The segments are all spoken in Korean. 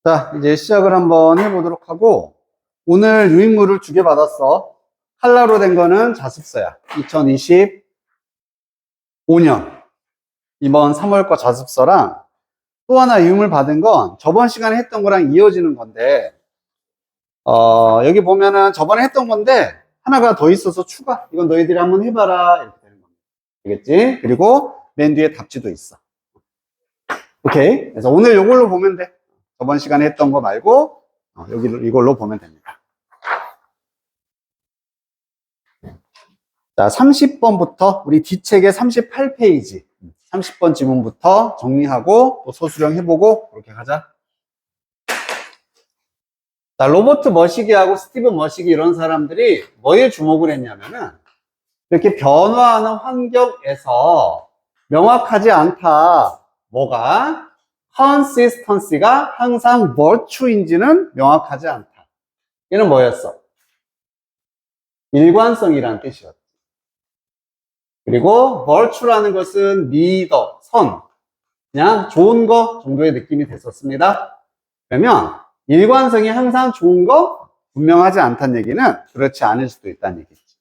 자, 이제 시작을 한번 해보도록 하고, 오늘 유인물을 2개 받았어. 칼라로 된 거는 자습서야. 2025년 이번 3월 거 자습서랑, 또 하나 유인물 받은 건 저번 시간에 했던 거랑 이어지는 건데, 여기 보면은 저번에 했던 건데 하나가 더 있어서 추가. 이건 너희들이 한번 해봐라, 이렇게 되는 겁니다. 알겠지? 그리고 맨 뒤에 답지도 있어. 오케이. 그래서 오늘 이걸로 보면 돼. 저번 시간에 했던 거 말고 여기 이걸로 보면 됩니다. 자, 30번부터 우리 뒷책의 38페이지 30번 지문부터 정리하고 또 소수령 해보고 그렇게 가자. 자, 로버트 머시기하고 스티븐 머시기 이런 사람들이 뭐에 주목을 했냐면은 이렇게 변화하는 환경에서 명확하지 않다. 뭐가? consistency가 항상 virtue인지는 명확하지 않다. 얘는 뭐였어? 일관성이라는 뜻이었지. 그리고 virtue라는 것은 리더, 선, 그냥 좋은 거 정도의 느낌이 됐었습니다. 그러면 일관성이 항상 좋은 거 분명하지 않다는 얘기는 그렇지 않을 수도 있다는 얘기지.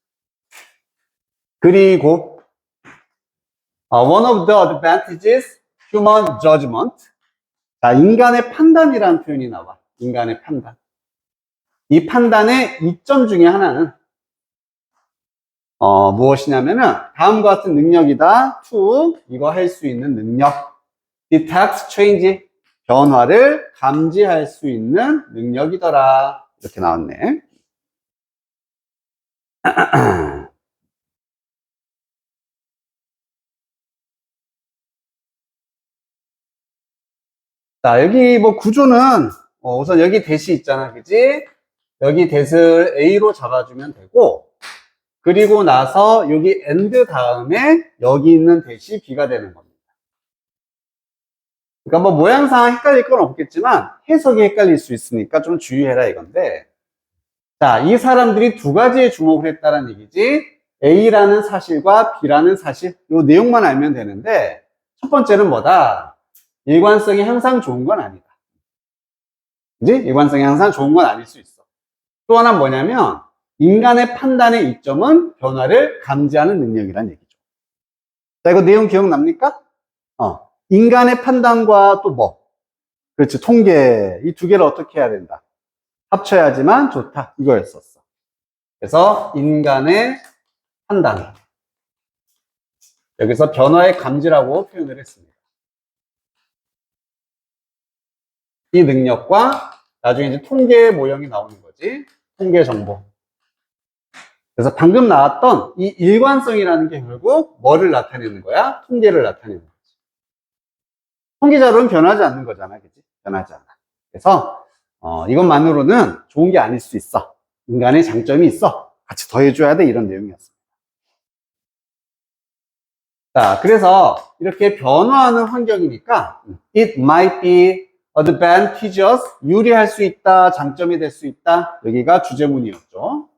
그리고 one of the advantages human judgment. 자, 인간의 판단이라는 표현이 나와. 인간의 판단. 이 판단의 이점 중에 하나는 무엇이냐면은 다음과 같은 능력이다. to 이거 할 수 있는 능력. detect change 변화를 감지할 수 있는 능력이더라. 이렇게 나왔네. 자, 여기 뭐 구조는 우선 여기 대시 있잖아, 그지? 여기 대를 A로 잡아주면 되고, 그리고 나서 여기 and 다음에 여기 있는 대시 B가 되는 겁니다. 그러니까 뭐 모양상 헷갈릴 건 없겠지만 해석이 헷갈릴 수 있으니까 좀 주의해라 이건데, 자, 이 사람들이 두 가지에 주목을 했다는 얘기지. A라는 사실과 B라는 사실, 요 내용만 알면 되는데, 첫 번째는 뭐다? 일관성이 항상 좋은 건 아니다. 그지? 일관성이 항상 좋은 건 아닐 수 있어. 또 하나는 뭐냐면, 인간의 판단의 이점은 변화를 감지하는 능력이란 얘기죠. 자, 이거 내용 기억납니까? 인간의 판단과 또 뭐? 그렇지, 통계. 이 두 개를 어떻게 해야 된다? 합쳐야지만 좋다. 이거였었어. 그래서 인간의 판단. 여기서 변화의 감지라고 표현을 했습니다. 이 능력과 나중에 이제 통계 모형이 나오는 거지. 통계 정보. 그래서 방금 나왔던 이 일관성이라는 게 결국 뭐를 나타내는 거야? 통계를 나타내는 거지. 통계 자료는 변하지 않는 거잖아. 그치? 변하지 않아. 그래서 이것만으로는 좋은 게 아닐 수 있어. 인간의 장점이 있어. 같이 더해줘야 돼. 이런 내용이었습니다. 자, 그래서 이렇게 변화하는 환경이니까 it might be advantageous, 유리할 수 있다, 장점이 될 수 있다. 여기가 주제문이었죠.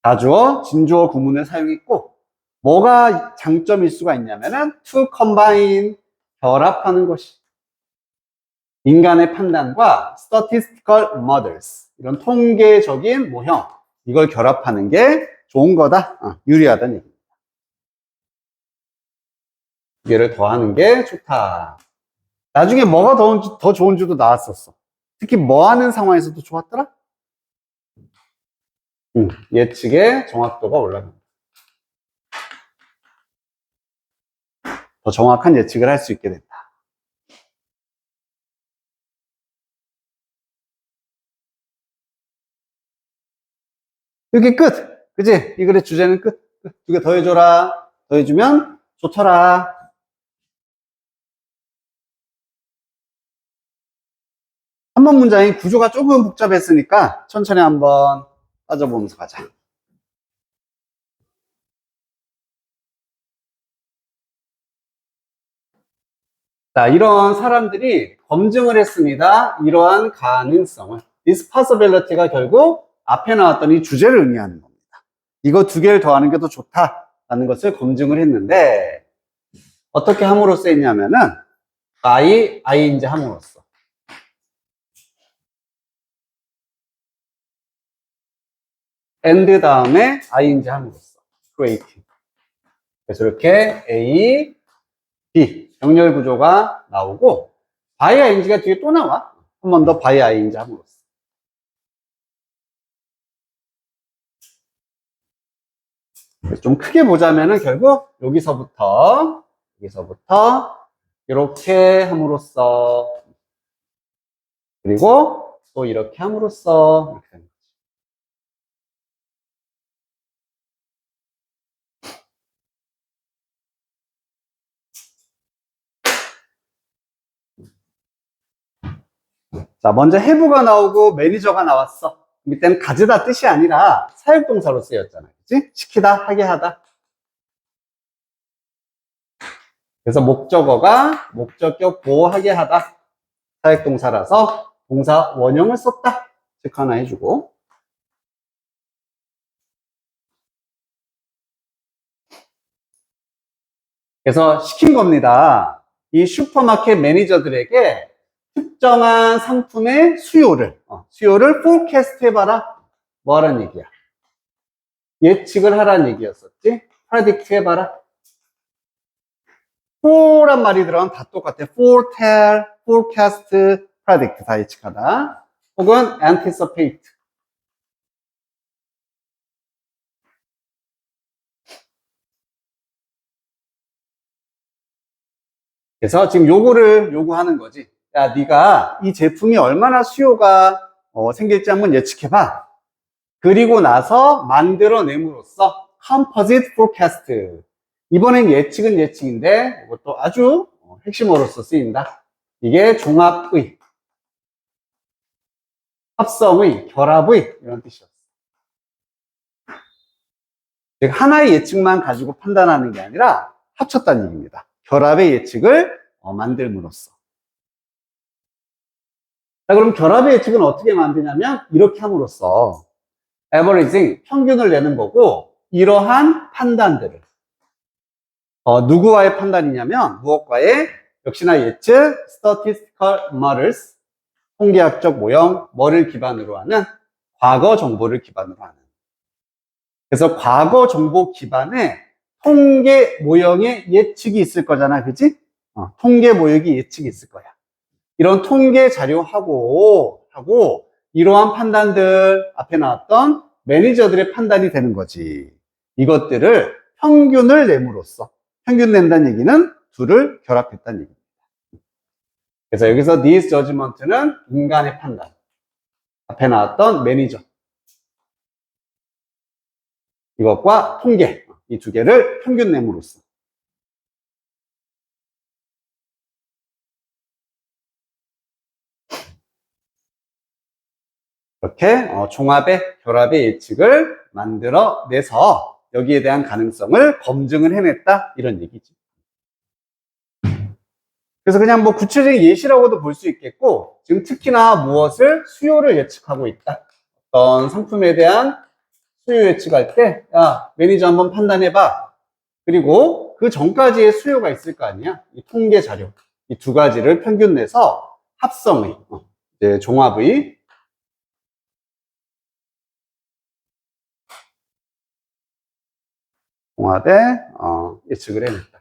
다주어, 진주어 구문을 사용했고, 뭐가 장점일 수가 있냐면은 to combine, 결합하는 것이. 인간의 판단과 statistical models, 이런 통계적인 모형, 이걸 결합하는 게 좋은 거다. 유리하다는 얘기입니다. 얘를 더하는 게 좋다. 나중에 뭐가 더 좋은 줄도 나왔었어. 특히 뭐 하는 상황에서도 좋았더라? 예측의 정확도가 올라갑니다. 더 정확한 예측을 할 수 있게 된다. 여기 끝! 그치? 이 글의 주제는 끝. 두 개 더해줘라. 더해주면 좋더라. 한 번 문장의 구조가 조금 복잡했으니까 천천히 한번 따져보면서 가자. 자, 이런 사람들이 검증을 했습니다. 이러한 가능성을. This possibility가 결국 앞에 나왔던 이 주제를 의미하는 겁니다. 이거 두 개를 더하는 게 더 좋다라는 것을 검증을 했는데, 어떻게 함으로써 했냐면은 by ing 함으로써. and 다음에 ing 함으로써. creating. 그래서 이렇게 A, B 병렬 구조가 나오고 by ing가 뒤에 또 나와. 한 번 더 by ing 함으로써. 좀 크게 보자면은 결국 여기서부터 이렇게 함으로써 그리고 또 이렇게 함으로써 이렇게 됩니다. 자, 먼저 have가 나오고 매니저가 나왔어. 이때는 가져다 뜻이 아니라 사역동사로 쓰였잖아요. 그치? 시키다, 하게 하다. 그래서 목적어가 목적격 보호하게 하다. 사역동사라서 동사 원형을 썼다. 체크 하나 해주고. 그래서 시킨 겁니다. 이 슈퍼마켓 매니저들에게 특정한 상품의 수요를 forecast 해봐라. 뭐 하라는 얘기야? 예측을 하라는 얘기였었지? predict 해봐라. for란 말이 들어가면 다 똑같아. foretell, forecast, predict 다 예측하다. 혹은 anticipate. 그래서 지금 요거를 요구하는 거지. 야, 네가 이 제품이 얼마나 수요가 생길지 한번 예측해봐. 그리고 나서 만들어냄으로써 composite forecast. 이번엔 예측은 예측인데 이것도 아주 핵심어로서 쓰인다. 이게 종합의, 합성의, 결합의 이런 뜻이었어. 즉 하나의 예측만 가지고 판단하는 게 아니라 합쳤다는 얘기입니다. 결합의 예측을 만들므로써. 자, 그럼 결합의 예측은 어떻게 만드냐면 이렇게 함으로써 averaging, 평균을 내는 거고 이러한 판단들을 누구와의 판단이냐면 무엇과의? 역시나 예측 statistical models, 통계학적 모형, 뭐를 기반으로 하는? 과거 정보를 기반으로 하는. 그래서 과거 정보 기반에 통계 모형의 예측이 있을 거잖아, 그치? 통계 모형이 예측이 있을 거야. 이런 통계 자료하고 이러한 판단들 앞에 나왔던 매니저들의 판단이 되는 거지. 이것들을 평균을 내므로써 평균 낸다는 얘기는 둘을 결합했다는 얘기입니다. 그래서 여기서 these judgment는 인간의 판단. 앞에 나왔던 매니저. 이것과 통계. 이 두 개를 평균 내므로써. 이렇게 종합의 결합의 예측을 만들어내서 여기에 대한 가능성을 검증을 해냈다 이런 얘기지. 그래서 그냥 뭐 구체적인 예시라고도 볼 수 있겠고 지금 특히나 무엇을 수요를 예측하고 있다. 어떤 상품에 대한 수요 예측할 때 야, 매니저 한번 판단해봐. 그리고 그 전까지의 수요가 있을 거 아니야. 이 통계 자료 이 두 가지를 평균 내서 합성의 이제 종합의 예측을 해냈다.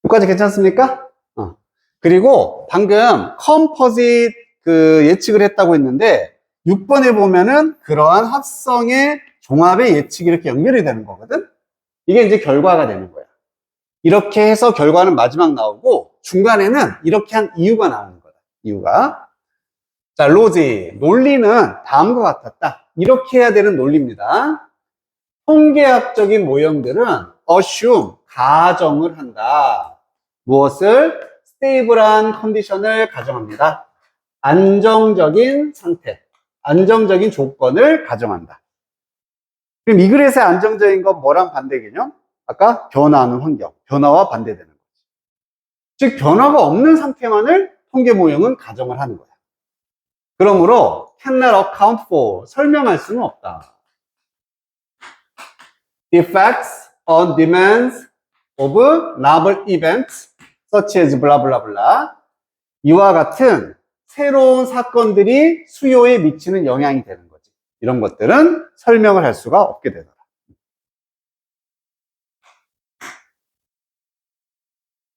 여기까지 괜찮습니까? 그리고 방금 컴포짓 그 예측을 했다고 했는데 6번에 보면은 그러한 합성의 종합의 예측이 이렇게 연결이 되는 거거든. 이게 이제 결과가 되는 거야. 이렇게 해서 결과는 마지막 나오고 중간에는 이렇게 한 이유가 나오는 거다. 이유가. 자, 로지. 논리는 다음과 같았다. 이렇게 해야 되는 논리입니다. 통계학적인 모형들은 assume, 가정을 한다. 무엇을? 스테이블한 컨디션을 가정합니다. 안정적인 상태, 안정적인 조건을 가정한다. 그럼 이 글에서의 안정적인 건 뭐랑 반대 개념? 아까 변화하는 환경, 변화와 반대되는 거지. 즉 변화가 없는 상태만을 통계 모형은 가정을 하는 거야. 그러므로 cannot account for, 설명할 수는 없다. The effects on demands of novel events such as blah blah blah. 이와 같은 새로운 사건들이 수요에 미치는 영향이 되는 거지. 이런 것들은 설명을 할 수가 없게 되더라.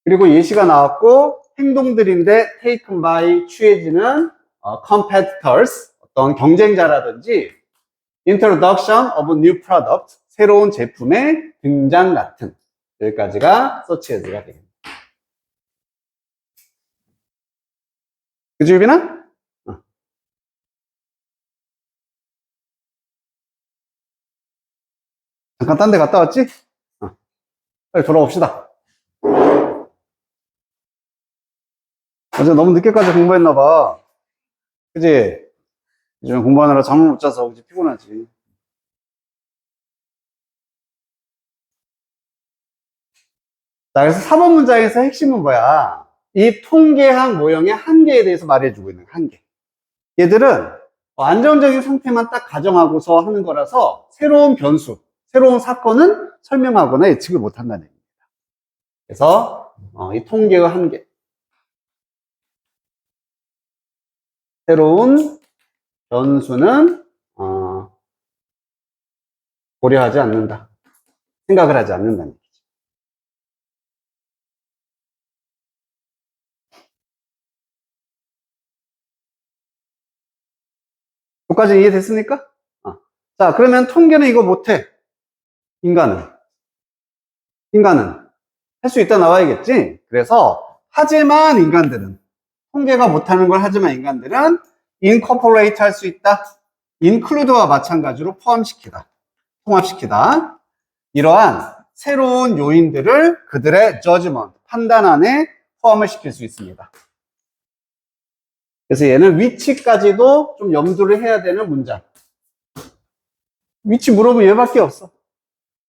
그리고 예시가 나왔고 행동들인데 taken by 취해지는 competitors, 어떤 경쟁자라든지 introduction of new product, 새로운 제품의 등장 같은, 여기까지가 such as가 되겠습니다. 그치, 유빈아? 잠깐 딴 데 갔다 왔지? 빨리 돌아옵시다. 어제 너무 늦게까지 공부했나봐. 그치? 요즘 공부하느라 잠을 못 자서 그치 피곤하지. 자, 그래서 4번 문장에서 핵심은 뭐야? 이 통계학 모형의 한계에 대해서 말해주고 있는 한계. 얘들은 안정적인 상태만 딱 가정하고서 하는 거라서 새로운 변수, 새로운 사건은 설명하거나 예측을 못 한다는 얘기입니다. 그래서 이 통계의 한계. 새로운 변수는 고려하지 않는다. 생각을 하지 않는다는 얘기죠. 여기까지 이해됐습니까? 자, 그러면 통계는 이거 못해. 인간은 할 수 있다 나와야겠지? 그래서 하지만 인간들은, 통계가 못하는 걸 하지만 인간들은 incorporate 할 수 있다. include와 마찬가지로 포함시키다. 통합시키다. 이러한 새로운 요인들을 그들의 judgment, 판단 안에 포함을 시킬 수 있습니다. 그래서 얘는 위치까지도 좀 염두를 해야 되는 문장. 위치 물어보면 얘밖에 없어.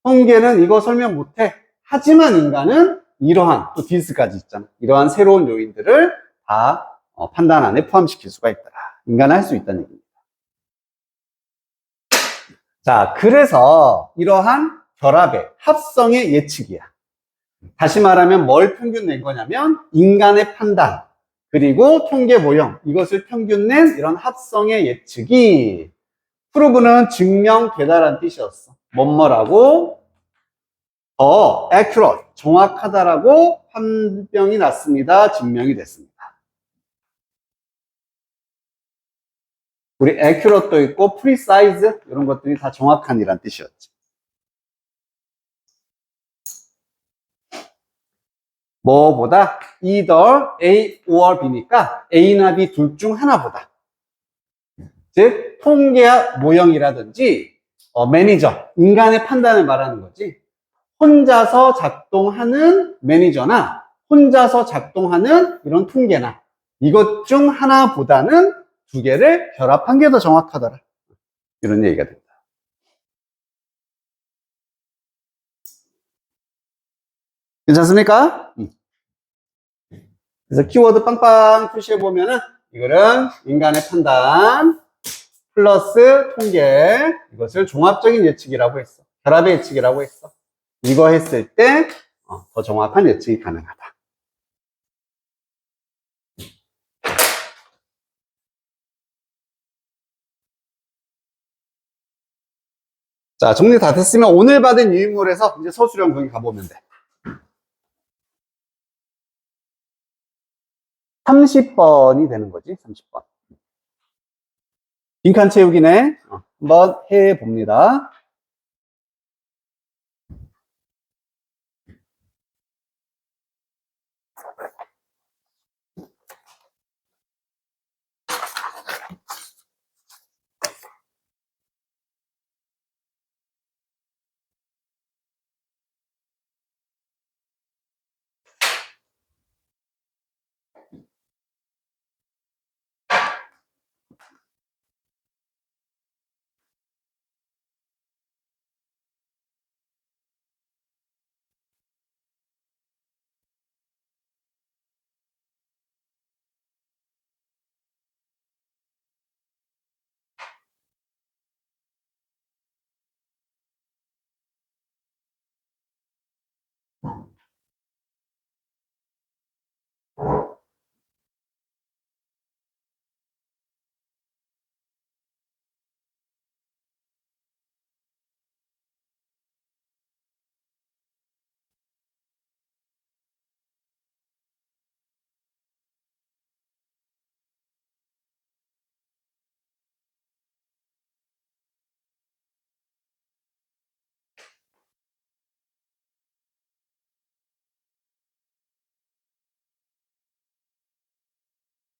통계는 이거 설명 못해. 하지만 인간은 이러한, 또 디스까지 있잖아. 이러한 새로운 요인들을 다 판단 안에 포함시킬 수가 있더라. 인간은 할 수 있다는 얘기입니다. 자, 그래서 이러한 결합의 합성의 예측이야. 다시 말하면 뭘 평균 낸 거냐면 인간의 판단 그리고 통계 모형, 이것을 평균 낸 이런 합성의 예측이 프루브는 증명되다라는 뜻이었어. 뭐뭐라고 더 accurate, 정확하다라고 판명이 났습니다. 증명이 됐습니다. 우리 accurate도 있고 precise 이런 것들이 다 정확한이란 뜻이었지. 뭐보다 either A or B니까 A나 B 둘 중 하나보다. 즉 통계학 모형이라든지 매니저, 인간의 판단을 말하는 거지. 혼자서 작동하는 매니저나 혼자서 작동하는 이런 통계나 이것 중 하나보다는 두 개를 결합한 게 더 정확하더라. 이런 얘기가 됩니다. 괜찮습니까? 그래서 키워드 빵빵 표시해 보면은 이거는 인간의 판단 플러스 통계, 이것을 종합적인 예측이라고 했어. 결합의 예측이라고 했어. 이거 했을 때 더 정확한 예측이 가능하다. 자, 정리 다 됐으면 오늘 받은 유인물에서 이제 서술형 거기 가보면 돼. 30번이 되는 거지, 30번. 빈칸 채우기네. 한번 해봅니다.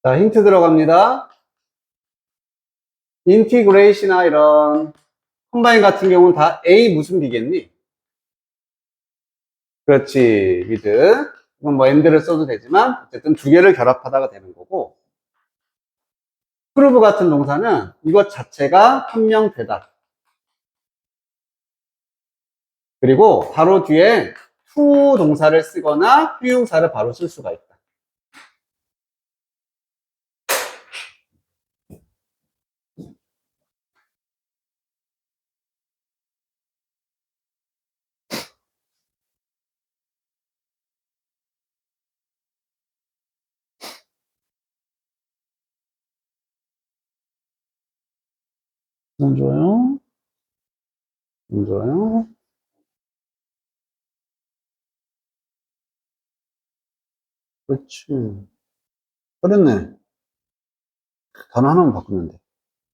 자, 힌트 들어갑니다. 인티그레이시나 이런 컴바인 같은 경우는 다 A 무슨 B겠니? 그렇지, with. 이건 뭐 and를 써도 되지만 어쨌든 두 개를 결합하다가 되는 거고, prove 같은 동사는 이것 자체가 판명되다. 그리고 바로 뒤에 to 동사를 쓰거나 형용사를 바로 쓸 수가 있다. 좋아요. 좋아요. 그렇지. 그랬네. 단어 하나만 바꾸면 돼.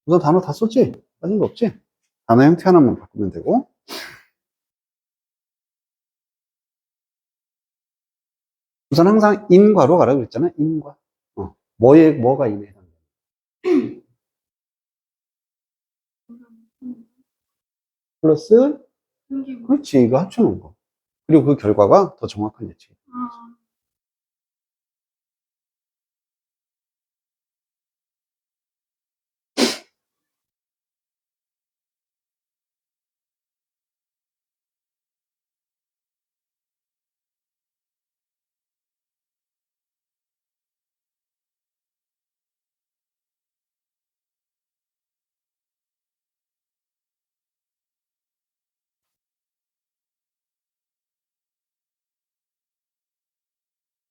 우선 단어 다 썼지? 빠진 거 없지? 단어 형태 하나만 바꾸면 되고. 우선 항상 인과로 가라고 그랬잖아. 인과. 뭐가 인에 해당돼? 플러스 그렇지. 이거 합쳐놓은 거. 그리고 그 결과가 더 정확한 예측.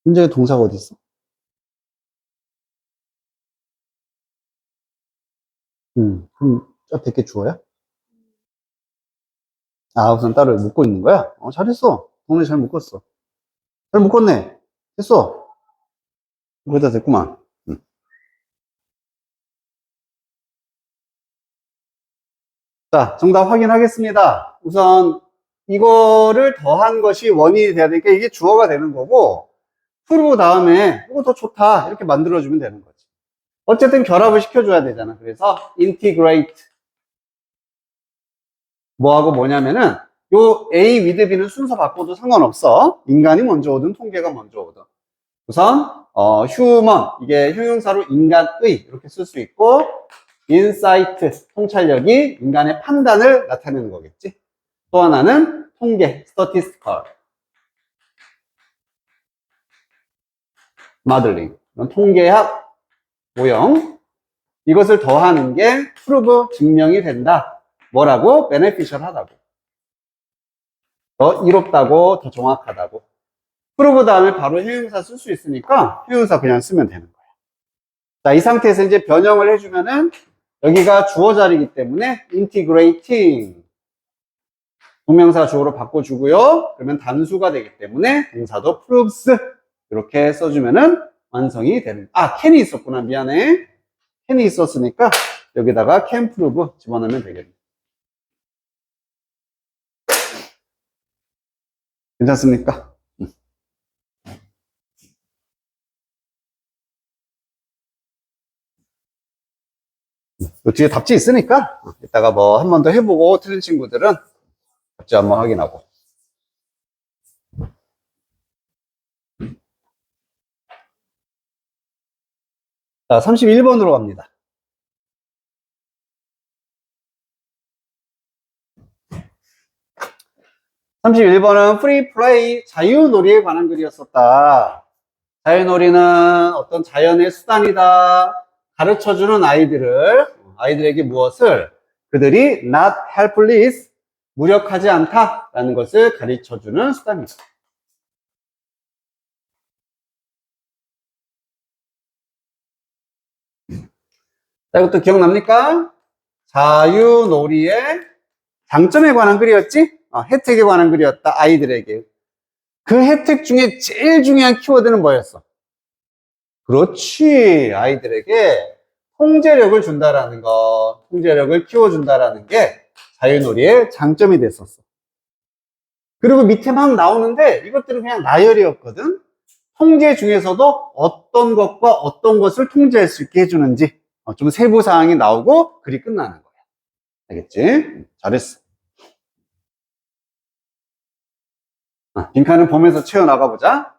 문제의 동사가 어디 있어? 그럼 앞에 게 주어야? 아, 우선 따로 묶고 있는 거야? 잘했어. 동네 잘 묶었어. 잘 묶었네. 됐어. 거기다 됐구만. 자, 정답 확인하겠습니다. 우선 이거를 더한 것이 원인이 돼야 되니까 이게 주어가 되는 거고, 프로브 다음에 이거 더 좋다 이렇게 만들어주면 되는 거지. 어쨌든 결합을 시켜줘야 되잖아. 그래서 integrate 뭐하고 뭐냐면은 요 A with B는 순서 바꿔도 상관없어. 인간이 먼저 오든 통계가 먼저 오든. 우선 human 이게 형용사로 인간의 이렇게 쓸 수 있고, insight 통찰력이 인간의 판단을 나타내는 거겠지. 또 하나는 통계 statistical modeling 통계학 모형 이것을 더하는 게 prove 증명이 된다. 뭐라고? beneficial 하다고. 더 이롭다고, 더 정확하다고. 프로브 다음에 바로 형용사 쓸 수 있으니까 형용사 그냥 쓰면 되는 거야. 자, 이 상태에서 이제 변형을 해주면은 여기가 주어 자리이기 때문에 integrating 동명사 주어로 바꿔주고요. 그러면 단수가 되기 때문에 동사도 proves 이렇게 써주면은 완성이 되는. can이 있었구나. 미안해. can이 있었으니까 여기다가 can prove 집어넣으면 되겠네. 괜찮습니까? 요 뒤에 답지 있으니까 이따가 뭐 한 번 더 해보고 틀린 친구들은 답지 한번 확인하고. 자, 31번으로 갑니다. 31번은 프리 플레이 자유놀이에 관한 글이었었다. 자유놀이는 어떤 자연의 수단이다. 가르쳐주는 아이들에게 무엇을? 그들이 not helpless, 무력하지 않다라는 것을 가르쳐주는 수단이다. 자, 이것도 기억납니까? 자유놀이의 장점에 관한 글이었지? 혜택에 관한 글이었다. 아이들에게. 그 혜택 중에 제일 중요한 키워드는 뭐였어? 그렇지. 아이들에게 통제력을 준다라는 거, 통제력을 키워준다라는 게 자유놀이의 장점이 됐었어. 그리고 밑에 막 나오는데 이것들은 그냥 나열이었거든. 통제 중에서도 어떤 것과 어떤 것을 통제할 수 있게 해주는지 좀 세부 사항이 나오고 글이 끝나는 거야. 알겠지? 잘했어. 빈칸을 보면서 채워나가 보자.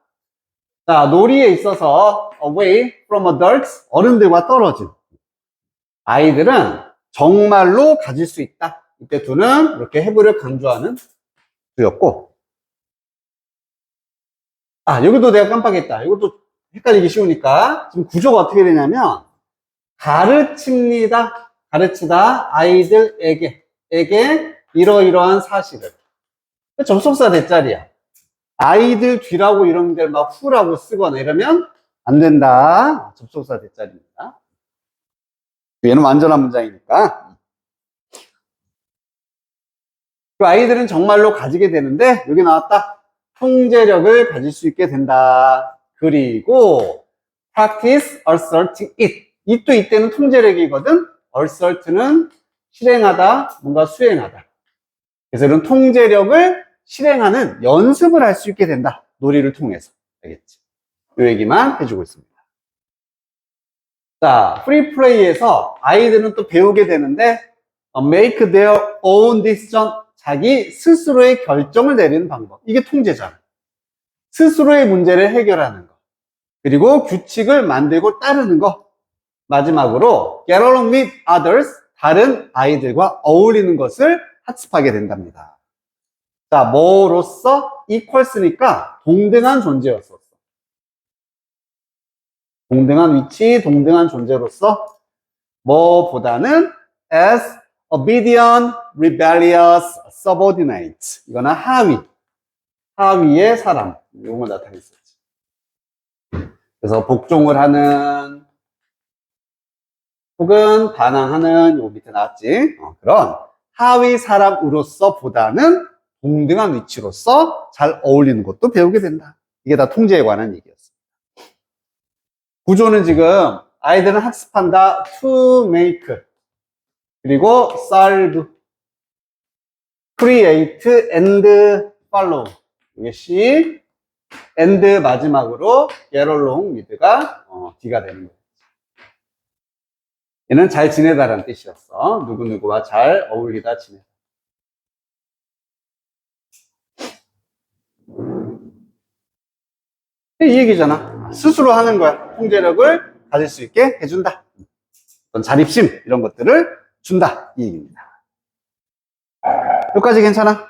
자, 놀이에 있어서 away from adults, 어른들과 떨어진 아이들은 정말로 가질 수 있다. 이때 두는 이렇게 have를 강조하는 두였고, 여기도 내가 깜빡했다. 이것도 헷갈리기 쉬우니까 지금 구조가 어떻게 되냐면 가르칩니다. 가르치다 아이들에게 이러이러한 사실을. 접속사 대자리야. 아이들 뒤라고 이런 데 막 후라고 쓰거나 이러면 안 된다. 접속사 대자리입니다. 얘는 완전한 문장이니까. 그 아이들은 정말로 가지게 되는데 여기 나왔다. 통제력을 가질 수 있게 된다. 그리고 practice asserting it. it도 이때는 통제력이거든. assert는 실행하다, 뭔가 수행하다. 그래서 이런 통제력을 실행하는 연습을 할 수 있게 된다. 놀이를 통해서. 알겠지? 이 얘기만 해주고 있습니다. 자, 프리 플레이에서 아이들은 또 배우게 되는데 make their own decision. 자기 스스로의 결정을 내리는 방법. 이게 통제잖아. 스스로의 문제를 해결하는 거. 그리고 규칙을 만들고 따르는 거. 마지막으로 get along with others. 다른 아이들과 어울리는 것을 학습하게 된답니다. 자, 뭐로서 equals니까 동등한 존재였었어. 동등한 위치, 동등한 존재로서 뭐보다는 as obedient, rebellious, subordinate. 이거는 하위의 사람. 이걸 나타냈었지. 그래서 복종을 하는 혹은 반항하는 요 밑에 나왔지. 그런 하위 사람으로서 보다는 동등한 위치로서 잘 어울리는 것도 배우게 된다. 이게 다 통제에 관한 얘기였어. 구조는 지금 아이들은 학습한다. to make 그리고 solve, create and follow. 이게 C, and 마지막으로 get along with가 D가 되는 거예요. 얘는 잘 지내다라는 뜻이었어. 누구누구와 잘 어울리다 지내다. 이 얘기잖아. 스스로 하는 거야. 통제력을 가질 수 있게 해준다. 어떤 자립심 이런 것들을 준다. 이 얘기입니다. 여기까지 괜찮아?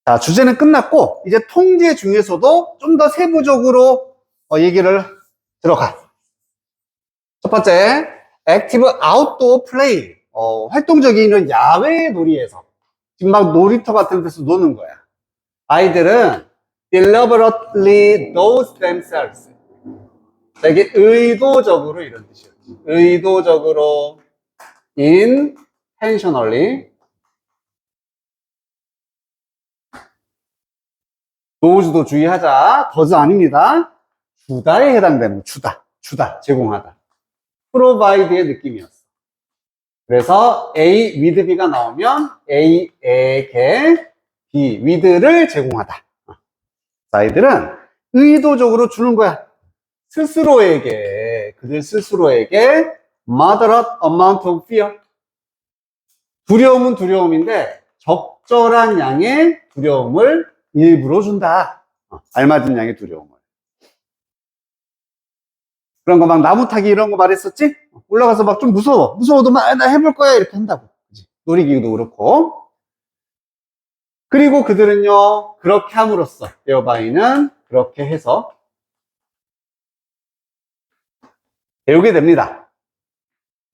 자, 주제는 끝났고 이제 통제 중에서도 좀 더 세부적으로 얘기를 들어가. 첫 번째, active outdoor play. 활동적인 이런 야외 놀이에서 지금 막 놀이터 같은 데서 노는 거야. 아이들은 deliberately douse themselves. 자, 이게 의도적으로 이런 뜻이에요. 의도적으로 intentionally 도우즈도 주의하자. 더즈 아닙니다. 주다에 해당되는 주다, 제공하다. provide의 느낌이었어. 그래서 A with B가 나오면 A에게 B with를 제공하다. 아이들은 의도적으로 주는 거야. 그들 스스로에게 moderate amount of fear. 두려움은 두려움인데 적절한 양의 두려움을 일부러 준다. 알맞은 양의 두려움을. 그런 거 막 나무 타기 이런 거 말했었지? 올라가서 막 좀 무서워도 막 나 해볼 거야 이렇게 한다고. 놀이기구도 그렇고. 그리고 그들은요 그렇게 함으로써 베어바이는 그렇게 해서 배우게 됩니다.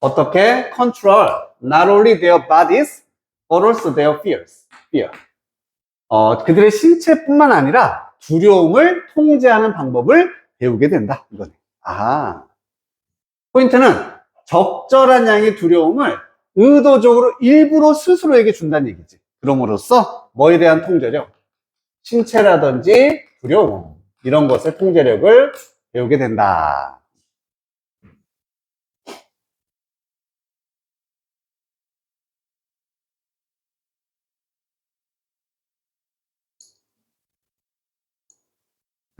어떻게? Control not only their bodies but also their fears. 그들의 신체뿐만 아니라 두려움을 통제하는 방법을 배우게 된다. 이거네. 포인트는 적절한 양의 두려움을 의도적으로 일부러 스스로에게 준다는 얘기지. 그럼으로써 뭐에 대한 통제력? 신체라든지 두려움 이런 것의 통제력을 배우게 된다.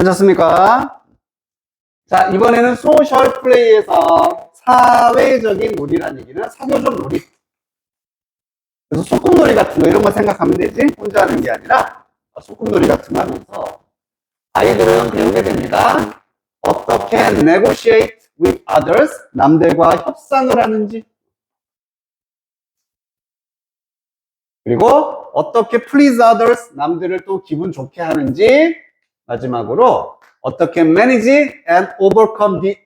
괜찮습니까? 자, 이번에는 소셜 플레이에서 사회적인 놀이라는 얘기는 사교적 놀이. 그래서 소꿉놀이 같은 거 이런 거 생각하면 되지. 혼자 하는 게 아니라 소꿉놀이 같은 거 하면서 아이들은 배우게 됩니다. 어떻게 negotiate with others, 남들과 협상을 하는지, 그리고 어떻게 please others, 남들을 또 기분 좋게 하는지, 마지막으로 어떻게 manage and overcome the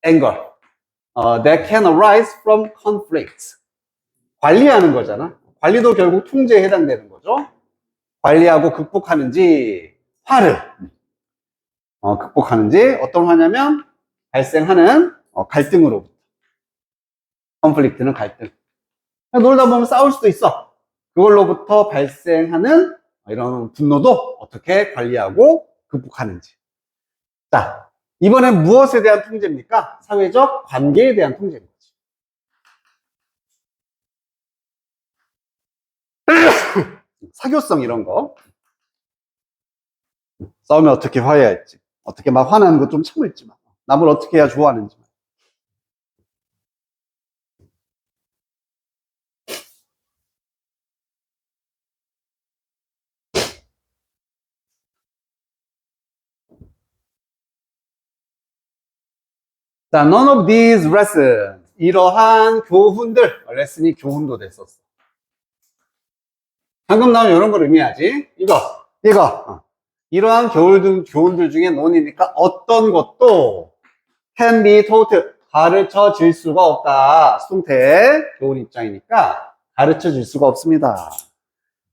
anger that can arise from conflicts. 관리하는 거잖아. 관리도 결국 통제에 해당되는 거죠. 관리하고 극복하는지, 화를 극복하는지, 어떤 화냐면 발생하는 갈등으로부터. 컨플릭트는 갈등. 놀다 보면 싸울 수도 있어. 그걸로부터 발생하는 이런 분노도 어떻게 관리하고 극복하는지. 자, 이번엔 무엇에 대한 통제입니까? 사회적 관계에 대한 통제인 거지. 사교성 이런 거. 싸우면 어떻게 화해할지. 어떻게 막 화나는 거 좀 참을지. 남을 어떻게 해야 좋아하는지. 자, none of these lessons. 이러한 교훈들. 레슨이 교훈도 됐었어. 방금 나온 이런 걸 의미하지. 이거. 이러한 교훈들 중에 논이니까 어떤 것도 can be taught. 가르쳐 질 수가 없다. 수동태 교훈 입장이니까 가르쳐 질 수가 없습니다.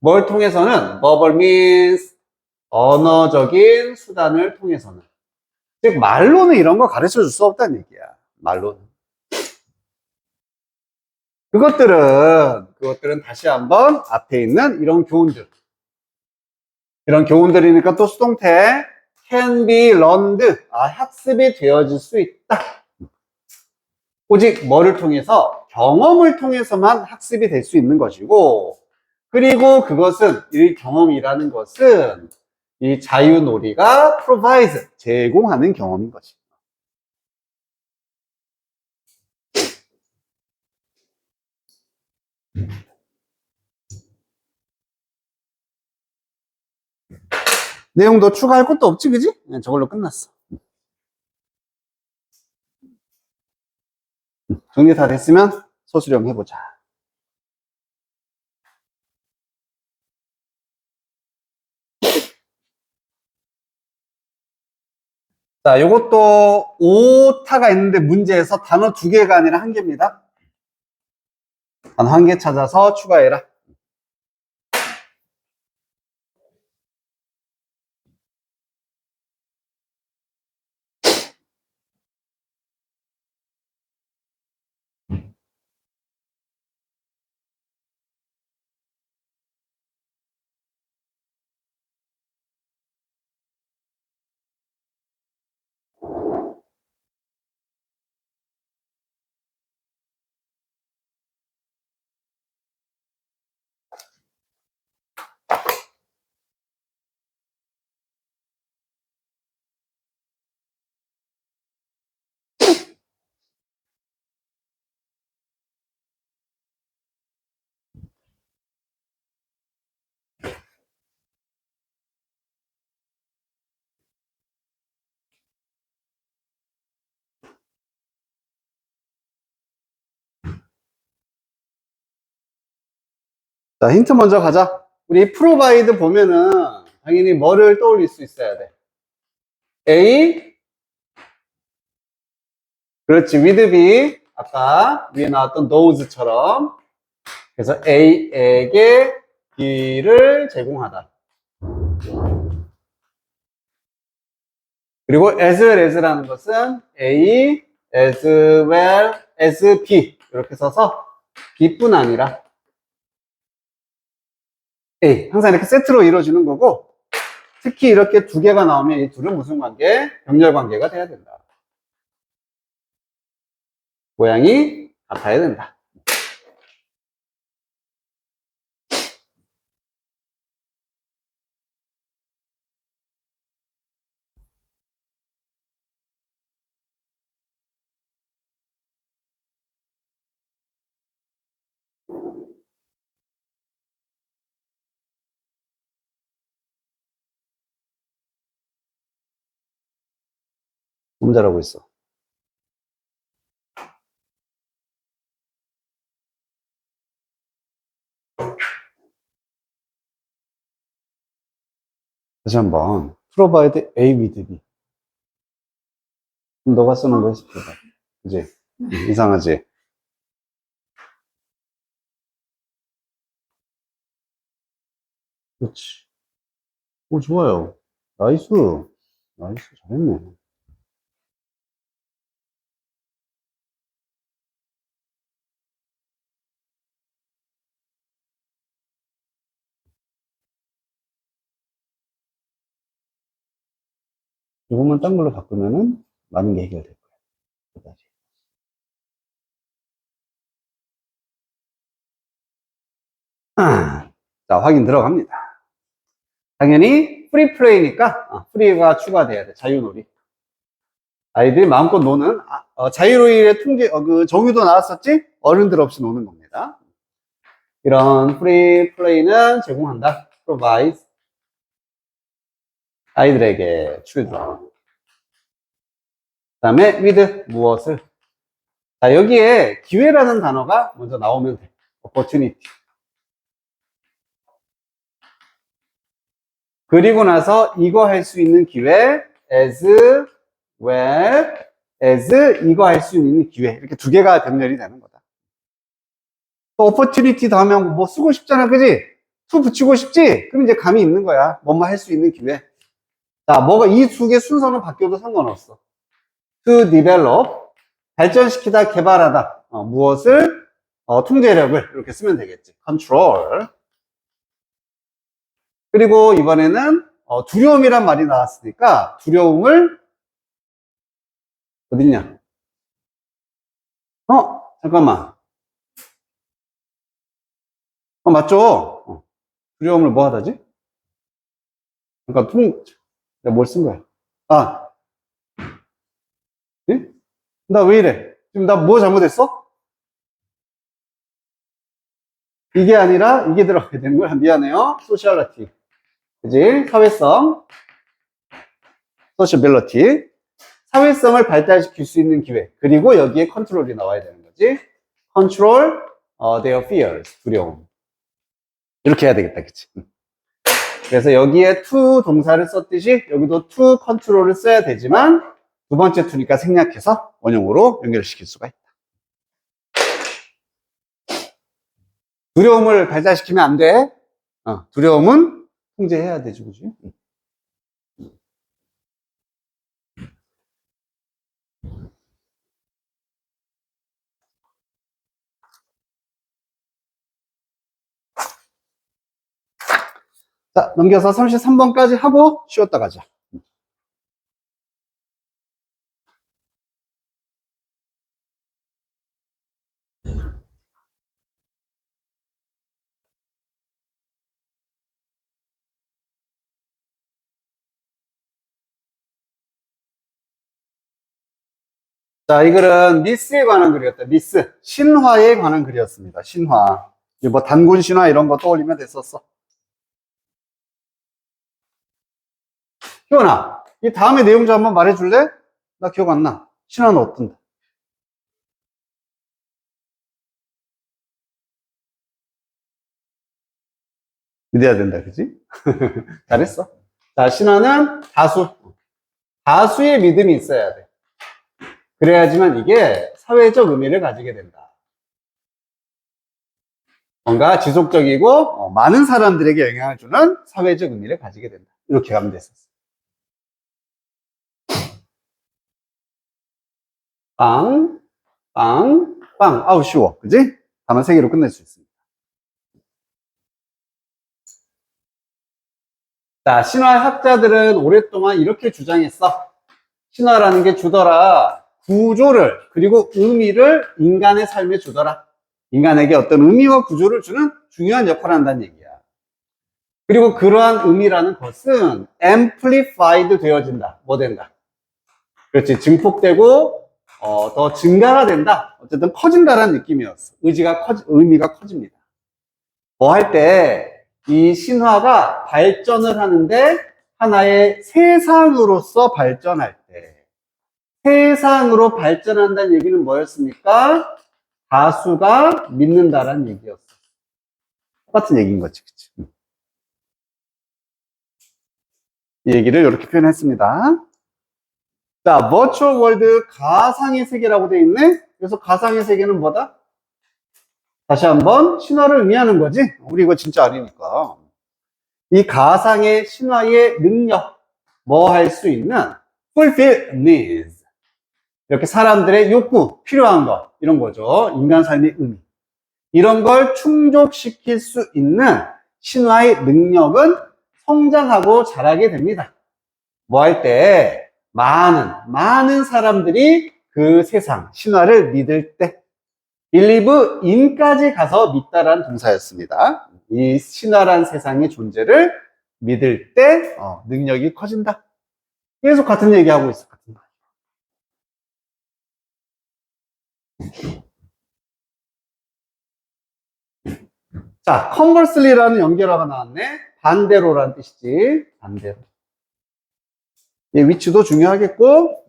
뭘 통해서는? verbal means. 언어적인 수단을 통해서는. 즉, 말로는 이런 거 가르쳐 줄 수 없다는 얘기야. 말로는. 그것들은 다시 한번 앞에 있는 이런 교훈들. 이런 교훈들이니까 또 수동태 can be learned. 학습이 되어질 수 있다. 오직 뭐를 통해서? 경험을 통해서만 학습이 될 수 있는 것이고, 그리고 그것은, 이 경험이라는 것은 이 자유놀이가 provide, 제공하는 경험인 것입니다. 내용 더 추가할 것도 없지, 그지? 저걸로 끝났어. 정리 다 됐으면 소수령 해보자. 자, 요것도 오타가 있는데 문제에서 단어 2개가 아니라 1개입니다. 단어 1개 찾아서 추가해라. 자, 힌트 먼저 가자. 우리 프로바이드 보면은 당연히 뭐를 떠올릴 수 있어야 돼? A, 그렇지, with B. 아까 위에 나왔던 those처럼. 그래서 A에게 B를 제공하다. 그리고 as well as라는 것은 A, as well as B. 이렇게 써서 B뿐 아니라 A. 항상 이렇게 세트로 이루어지는 거고, 특히 이렇게 2개가 나오면 이 둘은 무슨 관계? 병렬 관계가 돼야 된다. 모양이 같아야 된다. 너무 잘하고 있어. 다시 한번. provide A with B. 그럼 너가 쓰는 거 해서 줘봐. 그지? 이상하지? 그렇지. 오, 좋아요. 나이스. 나이스. 잘했네. 이것만 딴 걸로 바꾸면은 많은 게 해결될 거야. 자, 확인 들어갑니다. 당연히 프리 플레이니까 프리가 추가돼야 돼. 자유놀이. 아이들이 마음껏 노는 자유놀이의 통계 그 정의도 나왔었지? 어른들 없이 노는 겁니다. 이런 프리 플레이는 제공한다. provide 아이들에게 children. 그 다음에 with 무엇을? 자, 여기에 기회라는 단어가 먼저 나오면 돼. opportunity. 그리고 나서 이거 할 수 있는 기회, as well as 이거 할 수 있는 기회. 이렇게 두 개가 병렬이 되는 거다. 또 opportunity 다음에 뭐 쓰고 싶잖아, 그지? to 붙이고 싶지? 그럼 이제 감이 있는 거야. 뭐뭐 할 수 있는 기회. 자, 뭐가 이 두 개 순서는 바뀌어도 상관없어. to develop, 발전시키다, 개발하다. 무엇을? 통제력을 이렇게 쓰면 되겠지. control. 그리고 이번에는 두려움이란 말이 나왔으니까 두려움을 어딨냐? 잠깐만. 맞죠? 두려움을 뭐 하다지? 그러니까 내가 뭘 쓴 거야? 예? 나 왜 이래? 지금 나 뭐 잘못했어? 이게 아니라 이게 들어가야 되는 거야. 미안해요. 소셜리티. 그지? 사회성. 소셜빌리티. 사회성을 발달시킬 수 있는 기회. 그리고 여기에 컨트롤이 나와야 되는 거지. 컨트롤 their fears. 두려움. 이렇게 해야 되겠다. 그치? 그래서 여기에 to 동사를 썼듯이 여기도 to 컨트롤을 써야 되지만 두 번째 to니까 생략해서 원형으로 연결시킬 수가 있다. 두려움을 발달시키면 안 돼. 두려움은 통제해야 되지, 그지? 자, 넘겨서 33번까지 하고 쉬었다 가자. 자, 이 글은 미스에 관한 글이었다. 미스. 신화에 관한 글이었습니다. 신화. 뭐 단군 신화 이런 거 떠올리면 됐었어. 희원아, 이 다음에 내용 좀 한번 말해줄래? 나 기억 안 나. 신화는 어떤데? 믿어야 된다, 그지? 잘했어. 자, 신화는 다수의 믿음이 있어야 돼. 그래야지만 이게 사회적 의미를 가지게 된다. 뭔가 지속적이고 많은 사람들에게 영향을 주는 사회적 의미를 가지게 된다. 이렇게 가면 됐었어. 빵, 빵, 빵. 아우, 쉬워. 그지? 단어 3개로 끝낼 수 있습니다. 자, 신화학자들은 오랫동안 이렇게 주장했어. 신화라는 게 주더라. 구조를, 그리고 의미를 인간의 삶에 주더라. 인간에게 어떤 의미와 구조를 주는 중요한 역할을 한다는 얘기야. 그리고 그러한 의미라는 것은 amplified 되어진다. 뭐 된다? 그렇지. 증폭되고 더 증가가 된다. 어쨌든 커진다라는 느낌이었어. 의미가 커집니다. 뭐 할 때 이 신화가 발전을 하는데 하나의 세상으로서 발전할 때 세상으로 발전한다는 얘기는 뭐였습니까? 다수가 믿는다라는 얘기였어. 똑같은 얘기인 거지, 그치? 이 얘기를 이렇게 표현했습니다. 자, virtual world, 가상의 세계라고 되어 있네? 그래서 가상의 세계는 뭐다? 다시 한번 신화를 의미하는 거지? 우리 이거 진짜 아니니까. 이 가상의 신화의 능력, 뭐 할 수 있는 fulfill needs. 이렇게 사람들의 욕구, 필요한 거, 이런 거죠. 인간 삶의 의미. 이런 걸 충족시킬 수 있는 신화의 능력은 성장하고 자라게 됩니다. 뭐 할 때? 많은 사람들이 그 세상, 신화를 믿을 때, believe in까지 가서 믿다라는 동사였습니다. 이 신화란 세상의 존재를 믿을 때, 능력이 커진다. 계속 같은 얘기하고 있어, 같은 거. 자, conversely라는 연결어가 나왔네. 반대로라는 뜻이지. 반대로. 이 위치도 중요하겠고.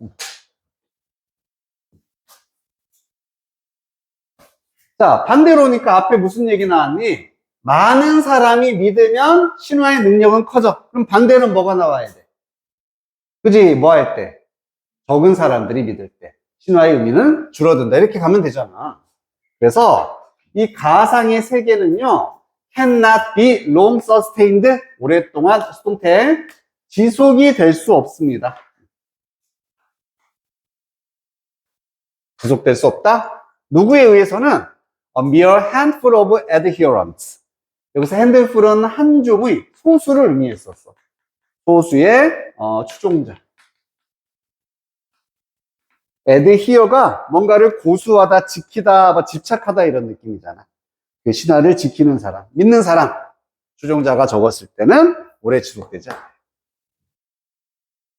자, 반대로니까 앞에 무슨 얘기 나왔니? 많은 사람이 믿으면 신화의 능력은 커져. 그럼 반대는 뭐가 나와야 돼? 그지? 뭐 할 때? 적은 사람들이 믿을 때. 신화의 의미는 줄어든다. 이렇게 가면 되잖아. 그래서 이 가상의 세계는요, cannot be long sustained. 오랫동안 수동태 지속이 될 수 없습니다. 지속될 수 없다? 누구에 의해서는 a mere handful of adherents. 여기서 handful은 한 종의 소수를 의미했었어. 소수의 추종자. adhere가 뭔가를 고수하다, 지키다, 집착하다 이런 느낌이잖아. 그 신화를 지키는 사람, 믿는 사람, 추종자가 적었을 때는 오래 지속되지 않아요.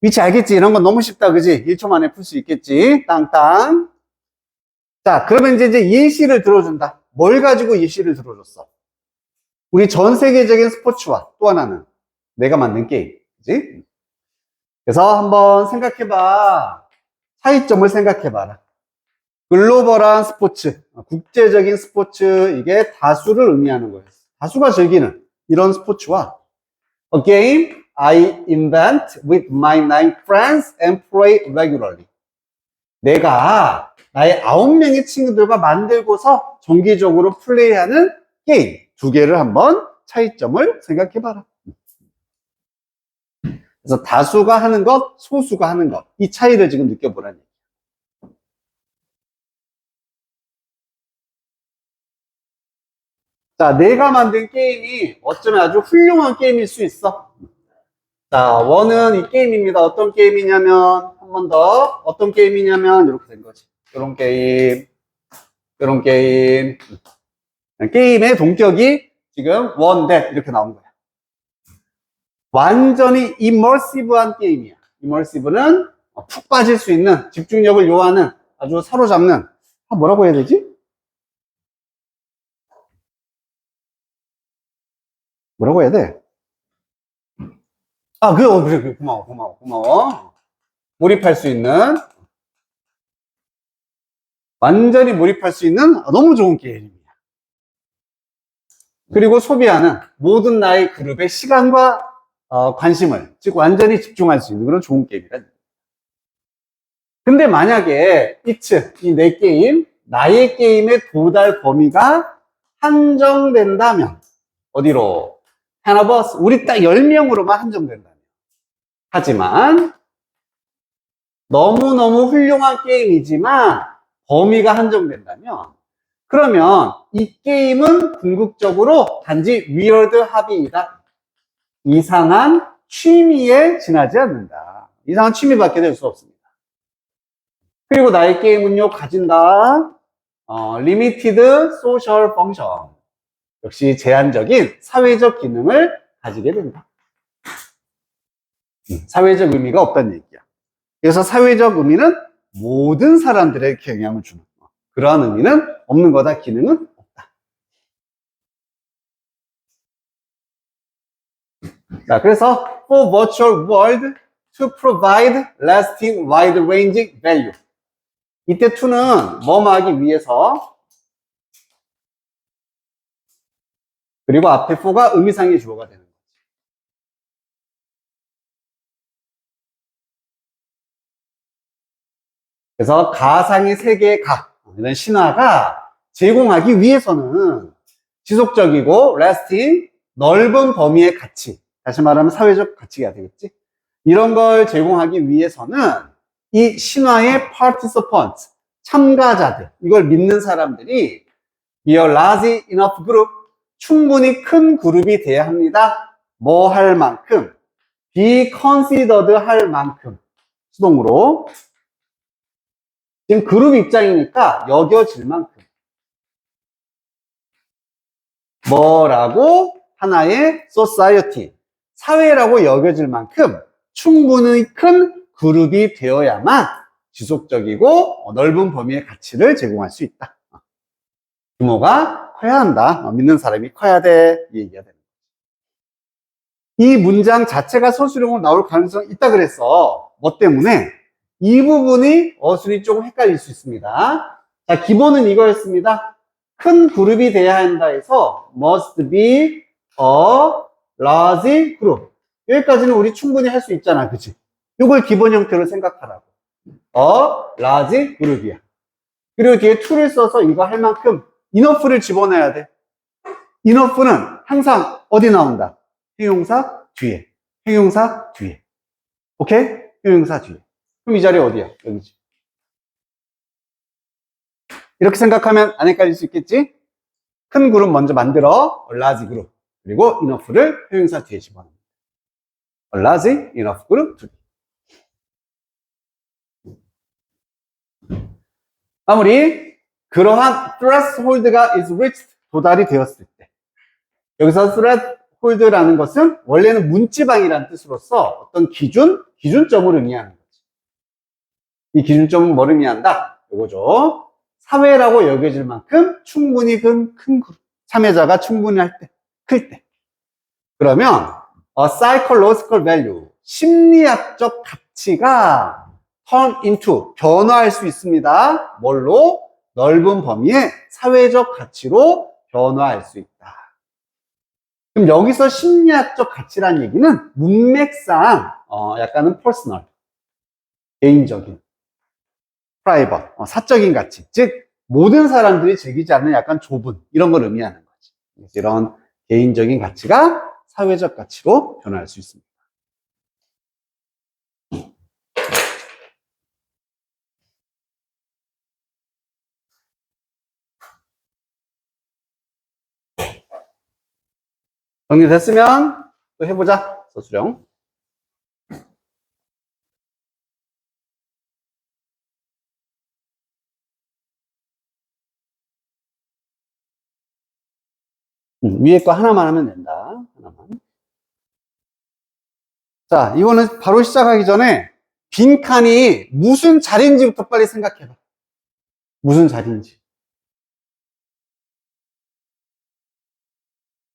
위치 알겠지? 이런 건 너무 쉽다, 그지? 1초 만에 풀 수 있겠지? 땅땅. 자, 그러면 이제 예시를 들어준다. 뭘 가지고 예시를 들어줬어? 우리 전 세계적인 스포츠와 또 하나는 내가 만든 게임. 그지? 그래서 한번 생각해봐. 차이점을 생각해봐라. 글로벌한 스포츠, 국제적인 스포츠, 이게 다수를 의미하는 거예요. 다수가 즐기는 이런 스포츠와 a game I invent with my 9 friends and play regularly. 내가 나의 9명의 친구들과 만들고서 정기적으로 플레이하는 게임 두 개를 한번 차이점을 생각해봐라. 그래서 다수가 하는 것, 소수가 하는 것, 이 차이를 지금 느껴보라는 얘기예요. 자, 내가 만든 게임이 어쩌면 아주 훌륭한 게임일 수 있어. 자, 원은 이 게임입니다. 어떤 게임이냐면, 한 번 더, 어떤 게임이냐면, 이렇게 된 거지. 이런 게임, 이런 게임. 게임의 동격이 지금 원, 댓 이렇게 나온 거야. 완전히 immersive한 게임이야. immersive는 푹 빠질 수 있는, 집중력을 요하는, 아주 사로잡는, 뭐라고 해야 되지? 뭐라고 해야 돼? 그래. 고마워. 몰입할 수 있는, 완전히 몰입할 수 있는 너무 좋은 게임입니다. 그리고 소비하는 모든 나의 그룹의 시간과 관심을, 즉 완전히 집중할 수 있는 그런 좋은 게임이다. 근데 만약에 이 내 게임, 나의 게임의 도달 범위가 한정된다면 어디로? 하나버스, 우리 딱 10명으로만 한정된다면. 하지만 너무너무 훌륭한 게임이지만 범위가 한정된다면 그러면 이 게임은 궁극적으로 단지 위어드 합의이다. 이상한 취미에 지나지 않는다. 이상한 취미밖에 될 수 없습니다. 그리고 나의 게임은요, 가진다. limited social function. 역시 제한적인 사회적 기능을 가지게 된다. 사회적 의미가 없다는 얘기야. 그래서 사회적 의미는 모든 사람들에게 영향을 주는 거. 그러한 의미는 없는 거다. 기능은 없다. 자, 그래서 for virtual world to provide lasting wide-ranging value. 이때 to는 뭐뭐 하기 위해서 그리고 앞에 for가 의미상의 주어가 되는 거죠. 그래서 가상의 세계의 가, 이런 신화가 제공하기 위해서는 지속적이고 lasting, 넓은 범위의 가치, 다시 말하면 사회적 가치가 되겠지. 이런 걸 제공하기 위해서는 이 신화의 participants, 참가자들, 이걸 믿는 사람들이 be a large enough group, 충분히 큰 그룹이 돼야 합니다. 뭐 할 만큼, be considered 할 만큼, 수동으로. 지금 그룹 입장이니까 여겨질 만큼. 뭐라고? 하나의 society, 사회라고 여겨질 만큼 충분히 큰 그룹이 되어야만 지속적이고 넓은 범위의 가치를 제공할 수 있다. 규모가 커야 한다. 믿는 사람이 커야 돼. 이 얘기가 되는 거죠. 이 문장 자체가 서술형으로 나올 가능성이 있다 그랬어. 뭐 때문에? 이 부분이 어순이 조금 헷갈릴 수 있습니다. 자, 기본은 이거였습니다. 큰 그룹이 돼야 한다 해서 must be a large group. 여기까지는 우리 충분히 할 수 있잖아. 그치? 이걸 기본 형태로 생각하라고. a large group이야. 그리고 뒤에 to를 써서 이거 할 만큼 enough를 집어넣어야 돼. enough는 항상 어디 나온다? 형용사 뒤에. 형용사 뒤에. 오케이? 형용사 뒤에. 그럼 이 자리 어디야? 여기지. 이렇게 생각하면 안 헷갈릴 수 있겠지? 큰 그룹 먼저 만들어. large 그룹. 그리고 enough를 형용사 뒤에 집어넣는. large enough group. 아무리 그러한 threshold가 is reached, 도달이 되었을 때. 여기서 threshold라는 것은 원래는 문지방이라는 뜻으로서 어떤 기준점을 의미하는 거지. 이 기준점은 뭘 의미한다? 이거죠. 사회라고 여겨질 만큼 충분히 큰 그룹. 참여자가 충분히 할 때, 클 때. 그러면 a psychological value, 심리학적 가치가 turn into, 변화할 수 있습니다. 뭘로? 넓은 범위의 사회적 가치로 변화할 수 있다. 그럼 여기서 심리학적 가치란 얘기는 문맥상 약간은 personal, 개인적인, private, 사적인 가치, 즉 모든 사람들이 즐기지 않는 약간 좁은 이런 걸 의미하는 거지. 이런 개인적인 가치가 사회적 가치로 변화할 수 있습니다. 정리됐으면 또 해보자. 서술형. 위에 거 하나만 하면 된다. 하나만. 자, 이거는 바로 시작하기 전에 빈칸이 무슨 자리인지부터 빨리 생각해봐. 무슨 자리인지.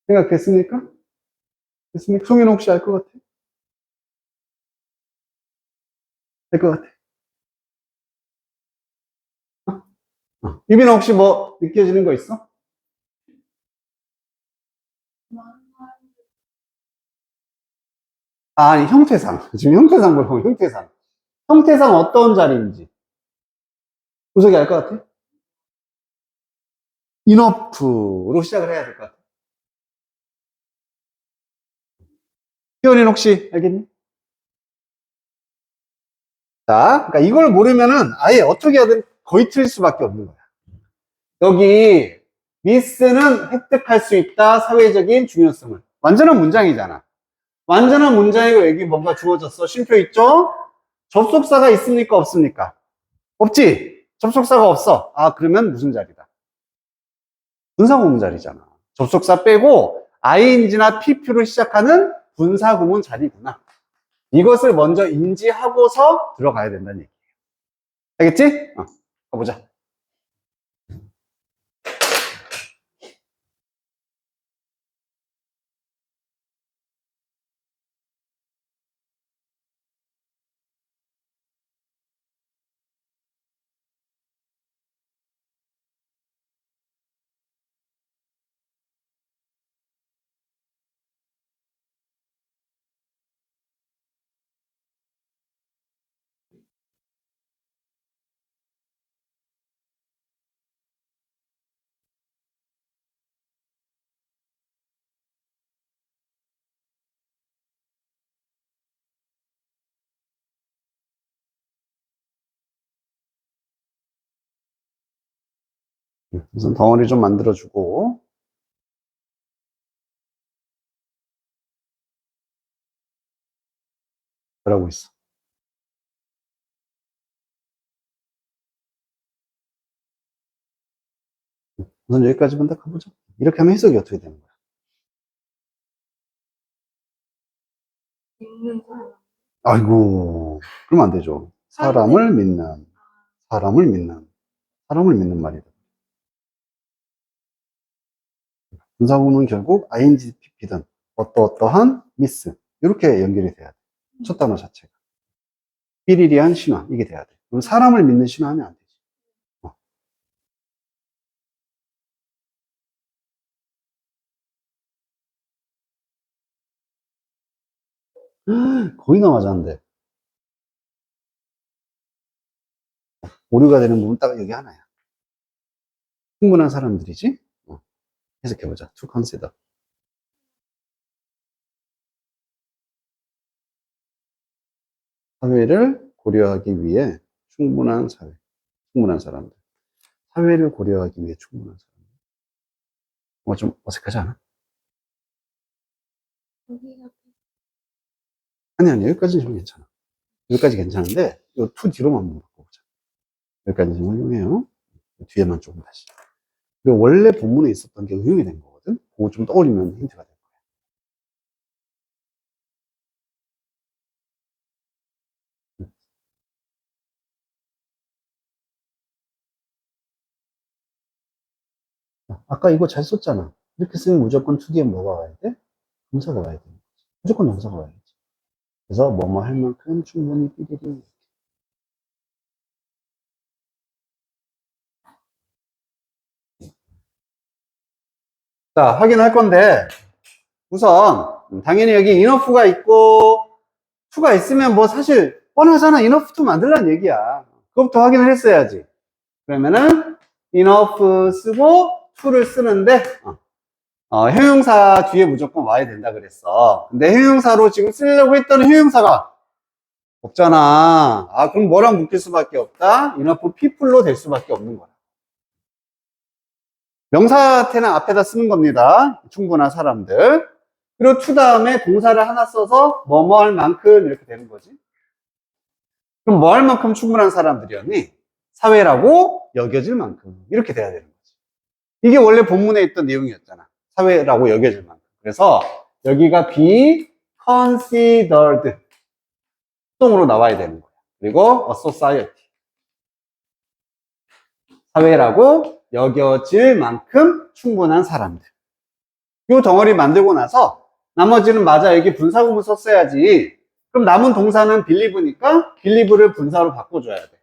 생각됐습니까? 됐습니까? 송윤 혹시 알 것 같아? 알 것 같아? 유빈아 혹시 뭐 느껴지는 거 있어? 아니, 형태상. 지금 형태상 보라고, 형태상. 형태상 어떤 자리인지. 구석이 알 것 같아? 인어프로 시작을 해야 될 것 같아. 희원이는 혹시 알겠니? 자, 그러니까 이걸 모르면은 아예 어떻게 하든 거의 틀릴 수밖에 없는 거야. 여기 미스는 획득할 수 있다. 사회적인 중요성을. 완전한 문장이잖아. 완전한 문장이고 여기 뭔가 주어졌어. 쉼표 있죠? 접속사가 있습니까? 없습니까? 없지? 접속사가 없어. 아, 그러면 무슨 자리다? 분사구문 자리잖아. 접속사 빼고 ing나 pp로 시작하는 분사구문 자리구나. 이것을 먼저 인지하고서 들어가야 된다는 얘기예요. 알겠지? 가보자. 우선 덩어리 좀 만들어주고. 그러고 있어. 우선 여기까지만 딱 가보자. 이렇게 하면 해석이 어떻게 되는 거야? 믿는 사람. 아이고, 그러면 안 되죠. 사람을 믿는, 사람을 믿는, 사람을 믿는 말이다. 분사구문 결국 ing, pp든 어떠어떠한 미스 이렇게 연결이 돼야 돼. 첫 단어 자체가. 삐리리한 신화 이게 돼야 돼. 그럼 사람을 믿는 신화하면 안 되지. 어. 거의 다 맞았는데. 오류가 되는 부분 딱 여기 하나야. 충분한 사람들이지? 해석해보자. To consider. 사회를 고려하기 위해 충분한 사회, 충분한 사람들. 사회를 고려하기 위해 충분한 사람들. 좀 어색하지 않아? 여기가 아니, 여기까지는 좀 괜찮아. 여기까지 괜찮은데, 이 to 뒤로만 한번 바꿔보자. 여기까지 좀 훌륭해요. 뒤에만 조금 다시. 그리고 원래 본문에 있었던 게 응용이 된 거거든? 그거 좀 떠올리면 힌트가 될 거야. 아까 이거 잘 썼잖아. 이렇게 쓰면 무조건 2D에 뭐가 와야 돼? 동사가 와야 돼. 무조건 동사가 와야지. 그래서 뭐뭐 할 만큼 충분히 삐리리. 자, 확인할 건데, 우선, 당연히 여기 enough가 있고, to가 있으면 뭐 사실 뻔하잖아. enough to 만들란 얘기야. 그것부터 확인을 했어야지. 그러면은, enough 쓰고, to를 쓰는데, 형용사 뒤에 무조건 와야 된다 그랬어. 근데 형용사로 지금 쓰려고 했던 형용사가 없잖아. 그럼 뭐랑 묶일 수밖에 없다? enough people로 될 수밖에 없는 거야. 명사태는 앞에다 쓰는 겁니다. 충분한 사람들. 그리고 to 다음에 동사를 하나 써서 뭐뭐 할 만큼 이렇게 되는 거지. 그럼 뭐 할 만큼 충분한 사람들이었니? 사회라고 여겨질 만큼 이렇게 돼야 되는 거지. 이게 원래 본문에 있던 내용이었잖아. 사회라고 여겨질 만큼. 그래서 여기가 be considered 수동으로 나와야 되는 거야. 그리고 a society 사회라고 여겨질 만큼 충분한 사람들. 이 덩어리 만들고 나서 나머지는 맞아 여기 분사구문 썼어야지. 그럼 남은 동사는 believe니까 believe를 분사로 바꿔줘야 돼.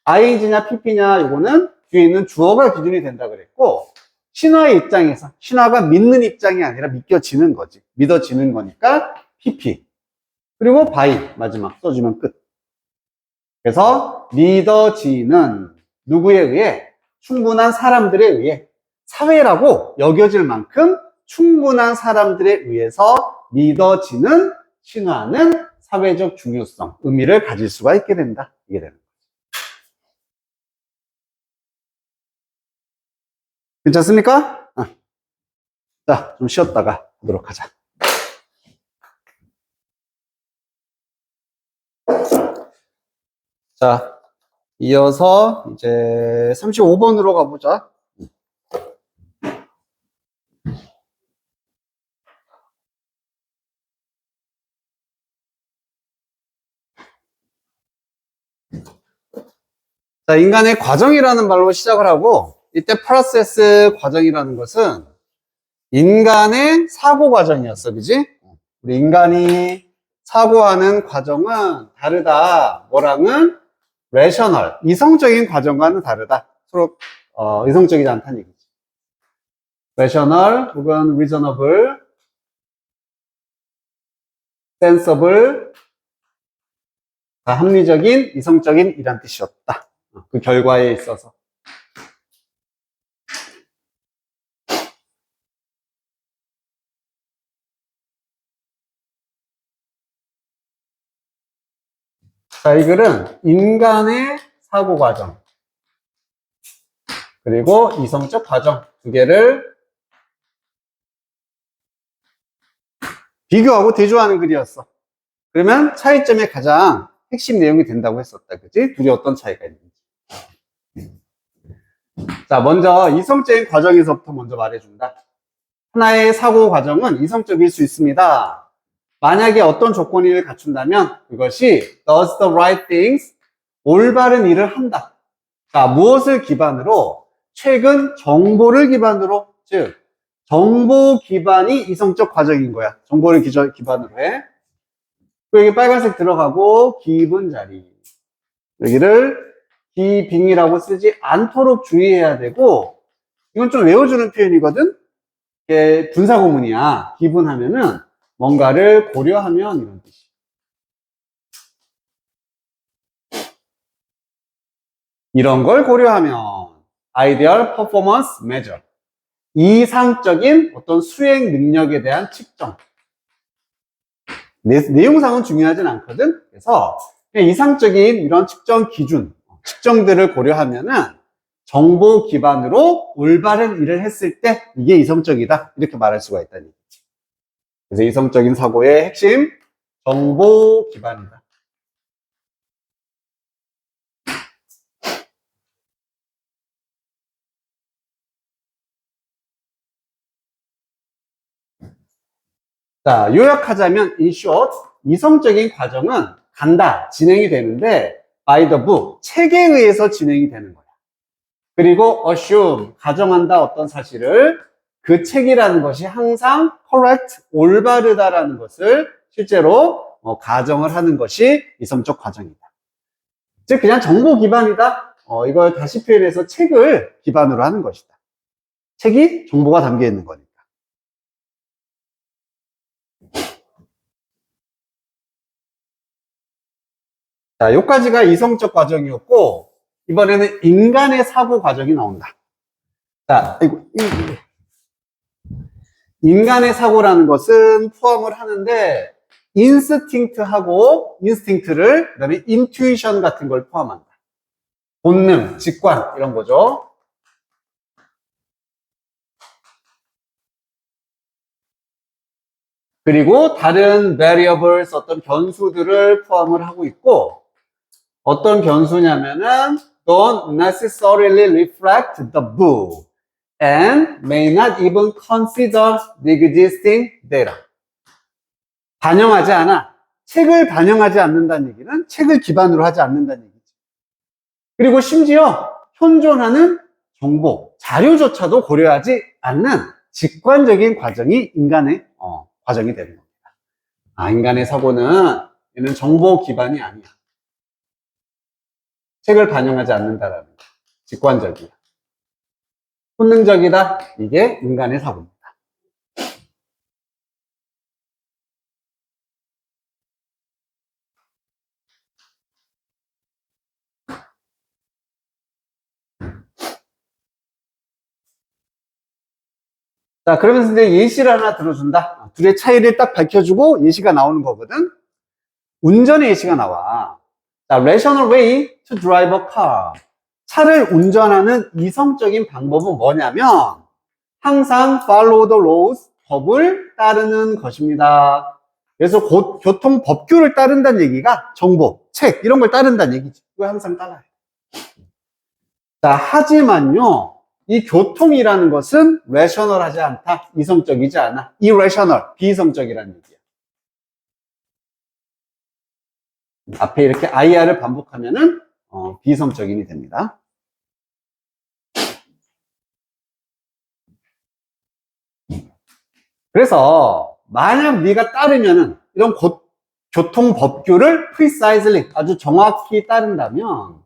ing냐 pp냐 이거는 뒤에 있는 주어가 기준이 된다 그랬고 신화의 입장에서 신화가 믿는 입장이 아니라 믿겨지는 거지. 믿어지는 거니까 pp 그리고 by 마지막 써주면 끝. 그래서 믿어지는 누구에 의해? 충분한 사람들에 의해 사회라고 여겨질 만큼 충분한 사람들에 의해서 믿어지는 신화는 사회적 중요성, 의미를 가질 수가 있게 된다. 이게 되는 거죠. 괜찮습니까? 자, 좀 쉬었다가 보도록 하자. 자, 이어서 이제 35번으로 가보자. 자, 인간의 과정이라는 말로 시작을 하고, 이때 프로세스 과정이라는 것은 인간의 사고 과정이었어, 그지? 우리 인간이 사고하는 과정은 다르다. 뭐랑은? 레셔널, 이성적인 과정과는 다르다. 서로 이성적이지 않다는 얘기지. 레셔널 혹은 리저너블, 센서블, 합리적인, 이성적인 이란 뜻이었다. 그 결과에 있어서. 자, 이 글은 인간의 사고 과정, 그리고 이성적 과정 두 개를 비교하고 대조하는 글이었어. 그러면 차이점의 가장 핵심 내용이 된다고 했었다. 그지? 둘이 어떤 차이가 있는지. 자, 먼저 이성적인 과정에서부터 먼저 말해준다. 하나의 사고 과정은 이성적일 수 있습니다. 만약에 어떤 조건을 갖춘다면 그것이 does the right things, 올바른 일을 한다. 자, 무엇을 기반으로? 최근 정보를 기반으로, 즉 정보 기반이 이성적 과정인 거야. 정보를 기반으로 해. 여기 빨간색 들어가고 기분 자리. 여기를 기빙이라고 쓰지 않도록 주의해야 되고, 이건 좀 외워주는 표현이거든. 이게 분사구문이야. 기분하면은 뭔가를 고려하면 이런 뜻이야. 이런 걸 고려하면 Ideal Performance Measure, 이상적인 어떤 수행 능력에 대한 측정. 내용상은 중요하진 않거든. 그래서 그냥 이상적인 이런 측정 기준, 측정들을 고려하면은 정보 기반으로 올바른 일을 했을 때 이게 이성적이다. 이렇게 말할 수가 있다는 얘기지. 그래서 이성적인 사고의 핵심, 정보 기반이다. 자, 요약하자면 in short, 이성적인 과정은 간다, 진행이 되는데 by the book, 책에 의해서 진행이 되는 거야. 그리고 assume, 가정한다 어떤 사실을, 그 책이라는 것이 항상 correct, 올바르다라는 것을 실제로 가정을 하는 것이 이성적 과정이다. 즉 그냥 정보 기반이다. 이걸 다시 표현해서 책을 기반으로 하는 것이다. 책이 정보가 담겨 있는 거니까. 자, 여기까지가 이성적 과정이었고, 이번에는 인간의 사고 과정이 나온다. 자, 인간의 사고라는 것은 포함을 하는데, 인스팅트하고, 인스팅트를, 그 다음에 인투이션 같은 걸 포함한다. 본능, 직관, 이런 거죠. 그리고 다른 variables, 어떤 변수들을 포함을 하고 있고, 어떤 변수냐면은 don't necessarily reflect the book and may not even consider the existing data. 반영하지 않아. 책을 반영하지 않는다는 얘기는 책을 기반으로 하지 않는다는 얘기지. 그리고 심지어 현존하는 정보, 자료조차도 고려하지 않는 직관적인 과정이 인간의 과정이 되는 겁니다. 아, 인간의 사고는 얘는 정보 기반이 아니야. 책을 반영하지 않는다라는 거. 직관적이야. 본능적이다. 이게 인간의 사고입니다. 자, 그러면서 이제 예시를 하나 들어준다. 둘의 차이를 딱 밝혀주고 예시가 나오는 거거든. 운전의 예시가 나와. 자, rational way to drive a car. 차를 운전하는 이성적인 방법은 뭐냐면 항상 follow the laws, 법을 따르는 것입니다. 그래서 곧 교통 법규를 따른다는 얘기가 정보, 책 이런 걸 따른다는 얘기지. 그걸 항상 따라해. 자, 하지만요. 이 교통이라는 것은 rational하지 않다. 이성적이지 않아. irrational, 비이성적이라는 얘기야. 앞에 이렇게 IR을 반복하면은 비이성적인이 됩니다. 그래서 만약 네가 따르면은 이런 교통 법규를 precisely 아주 정확히 따른다면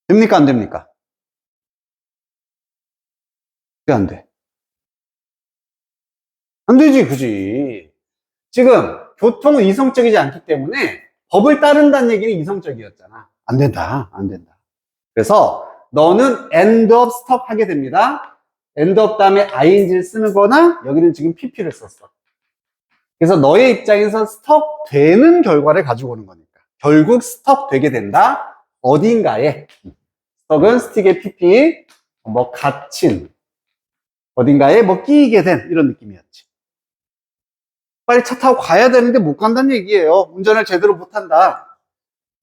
됩니까 안 됩니까? 왜 안 돼? 안 되지, 그지? 지금 교통은 이성적이지 않기 때문에 법을 따른다는 얘기는 이성적이었잖아. 안 된다, 안 된다. 그래서 너는 end up stop 하게 됩니다. end up 다음에 ing를 쓰는 거나 여기는 지금 pp를 썼어. 그래서 너의 입장에서 스톱 되는 결과를 가지고 오는 거니까. 결국 스톱 되게 된다. 어딘가에. 스톱은 스틱의 pp, 뭐 갇힌, 어딘가에 뭐 끼이게 된 이런 느낌이었지. 빨리 차 타고 가야 되는데 못 간다는 얘기예요. 운전을 제대로 못 한다.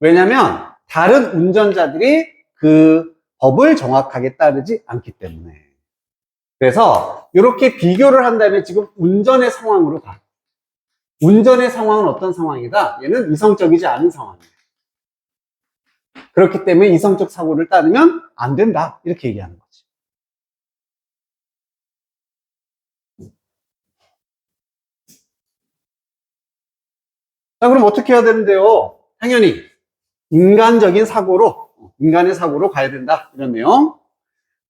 왜냐면 다른 운전자들이 그 법을 정확하게 따르지 않기 때문에. 그래서 이렇게 비교를 한다면 지금 운전의 상황으로 가. 운전의 상황은 어떤 상황이다? 얘는 이성적이지 않은 상황이에요. 그렇기 때문에 이성적 사고를 따르면 안 된다. 이렇게 얘기하는 거지. 자, 그럼 어떻게 해야 되는데요? 당연히 인간적인 사고로, 인간의 사고로 가야 된다. 이런 내용.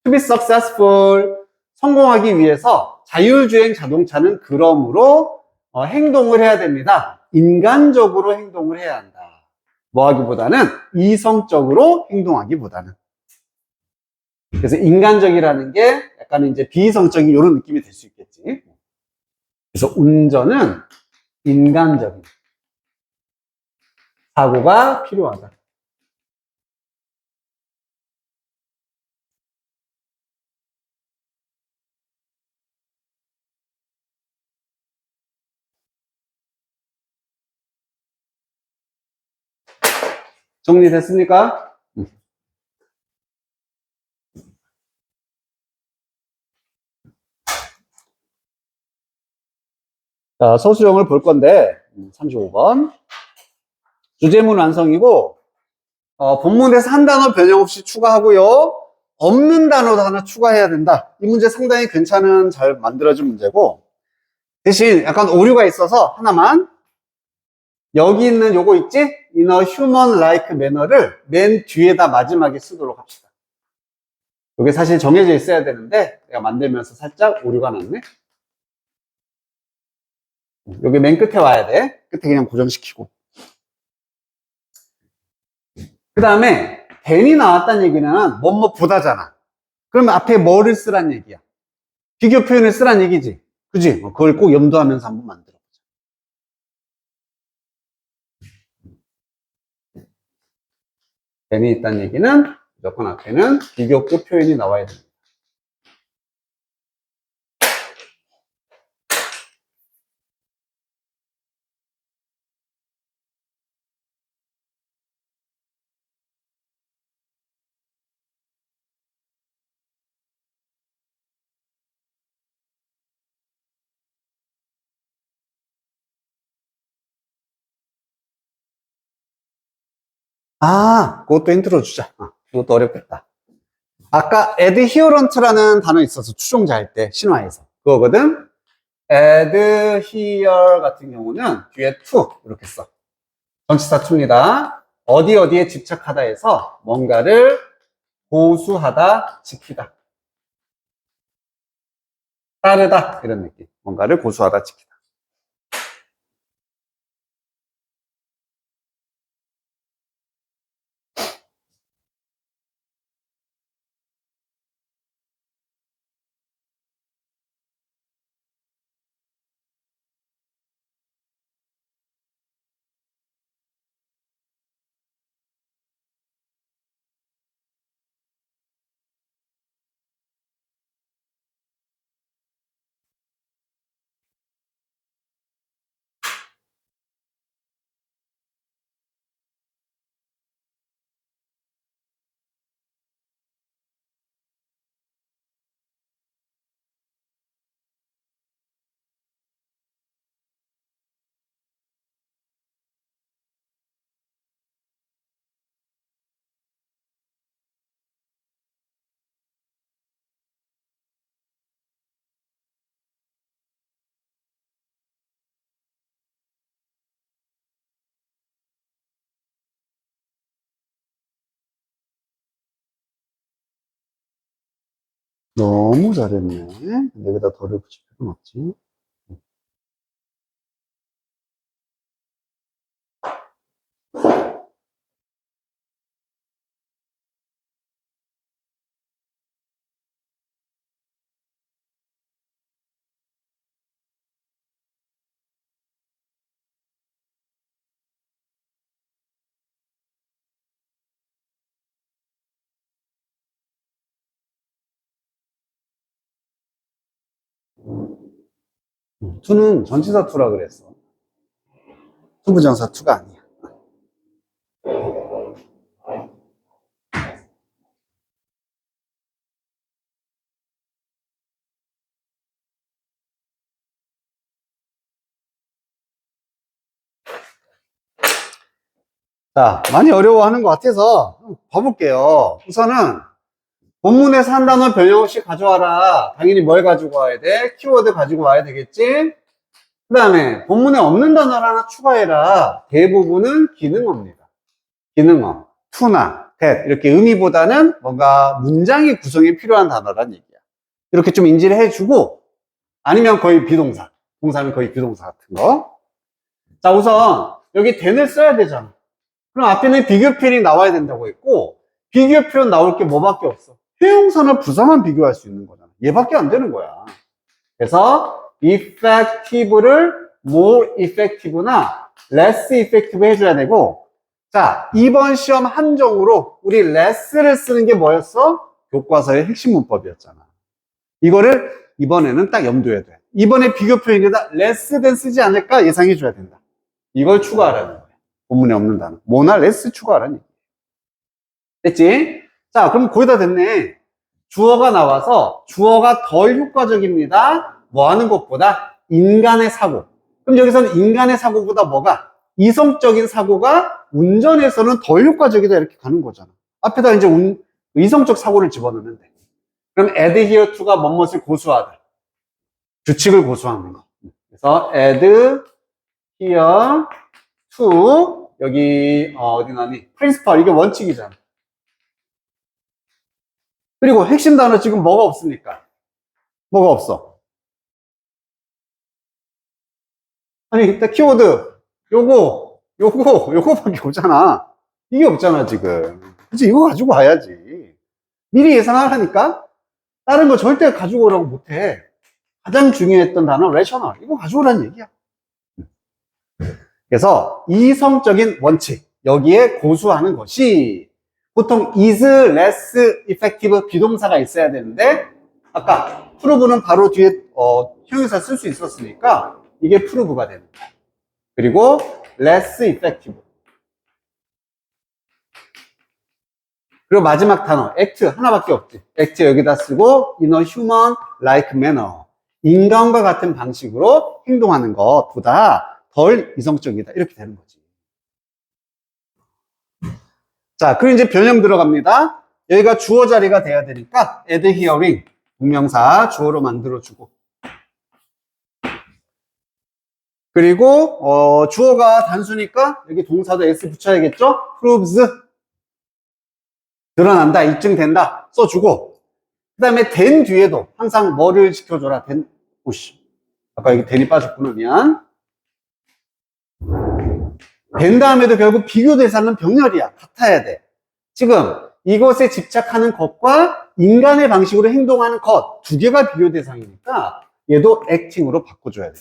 To be successful, 성공하기 위해서 자율주행 자동차는 그러므로 행동을 해야 됩니다. 인간적으로 행동을 해야 한다. 뭐 하기보다는 이성적으로 행동하기보다는. 그래서 인간적이라는 게 약간 이제 비이성적인 이런 느낌이 될 수 있겠지. 그래서 운전은 인간적인 사고가 필요하다. 정리됐습니까? 자, 서술형을 볼 건데 35번 주제문 완성이고 본문에서 한 단어 변형 없이 추가하고요. 없는 단어도 하나 추가해야 된다. 이 문제 상당히 괜찮은 잘 만들어진 문제고 대신 약간 오류가 있어서 하나만 여기 있는 요거 있지? In a human like manner를 맨 뒤에다 마지막에 쓰도록 합시다. 이게 사실 정해져 있어야 되는데 내가 만들면서 살짝 오류가 났네. 여기 맨 끝에 와야 돼. 끝에 그냥 고정시키고. 그 다음에 than이 나왔다는 얘기는 뭐뭐 보다잖아. 그러면 앞에 뭐를 쓰란 얘기야? 비교 표현을 쓰란 얘기지. 그지? 그걸 꼭 염두하면서 한번 만들어 보자. than이 있다는 얘기는 무조건 앞에는 비교급 표현이 나와야 됩니다. 아, 그것도 힌트로 주자. 그것도 어렵겠다. 아까 adherent라는 단어 있어서 추종자 할 때 신화에서 그거거든. adhere 같은 경우는 뒤에 to 이렇게 써. 전치사 to입니다. 어디 어디에 집착하다 해서 뭔가를 고수하다, 지키다, 따르다 이런 느낌. 뭔가를 고수하다, 지키다. 너무 잘했네. 여기다 덜을 붙일 필요는 없지. 투는 전치사 투라 그랬어. 투부정사 투가 아니야. 자, 많이 어려워하는 것 같아서 봐볼게요. 우선은 본문에서 한 단어 변형 없이 가져와라. 당연히 뭘 가지고 와야 돼? 키워드 가지고 와야 되겠지? 그 다음에 본문에 없는 단어를 하나 추가해라. 대부분은 기능어입니다. 기능어. to나 that 이렇게 의미보다는 뭔가 문장의 구성에 필요한 단어란 얘기야. 이렇게 좀 인지를 해주고 아니면 거의 비동사. 동사는 거의 비동사 같은 거. 자, 우선 여기 then을 써야 되잖아. 그럼 앞에는 비교 표현이 나와야 된다고 했고 비교 표현 나올 게 뭐밖에 없어. 형용사나 부사만 비교할 수 있는 거잖아. 얘밖에 안 되는 거야. 그래서 effective를 more effective나 less effective 해줘야 되고, 자, 이번 시험 한정으로 우리 less를 쓰는 게 뭐였어? 교과서의 핵심 문법이었잖아. 이거를 이번에는 딱 염두에 둬. 이번에 비교 표현에다 less than 쓰지 않을까 예상해 줘야 된다. 이걸 추가하라는 거야. 본문에 없는 단어. 뭐나 less 추가하라는 얘기. 됐지? 자, 그럼 거의 다 됐네. 주어가 나와서 주어가 덜 효과적입니다. 뭐 하는 것보다 인간의 사고. 그럼 여기서는 인간의 사고보다 뭐가? 이성적인 사고가 운전에서는 덜 효과적이다 이렇게 가는 거잖아. 앞에다 이제 이성적 사고를 집어넣으면 돼. 그럼 adhere to가 뭐뭇을 고수하다. 규칙을 고수하는 거. 그래서 adhere to 여기 어디 나니? principle 이게 원칙이잖아. 그리고 핵심 단어 지금 뭐가 없습니까? 뭐가 없어? 아니, 일단 키워드, 요거밖에 없잖아. 이게 없잖아, 지금. 그치, 이거 가지고 와야지. 미리 예상하라니까? 다른 거 절대 가지고 오라고 못해. 가장 중요했던 단어, rational. 이거 가져오라는 얘기야. 그래서, 이성적인 원칙. 여기에 고수하는 것이, 보통 is less effective 비동사가 있어야 되는데, 아까 prove는 바로 뒤에, 형용사 쓸 수 있었으니까, 이게 prove가 되는 거야. 그리고 less effective. 그리고 마지막 단어 act 하나밖에 없지. act 여기다 쓰고 in a human like manner. 인간과 같은 방식으로 행동하는 것보다 덜 이성적이다. 이렇게 되는 거지. 자, 그리고 이제 변형 들어갑니다. 여기가 주어 자리가 돼야 되니까 adhering 동명사 주어로 만들어주고, 그리고 주어가 단수니까 여기 동사도 s 붙여야겠죠? proves 드러난다, 입증된다 써주고, 그 다음에 된 뒤에도 항상 뭐를 지켜줘라. 된, 오씨, 아까 여기 된이 빠졌구나. 미안. 된 다음에도 결국 비교 대상은 병렬이야. 같아야 돼. 지금 이것에 집착하는 것과 인간의 방식으로 행동하는 것 두 개가 비교 대상이니까 얘도 acting으로 바꿔줘야 돼.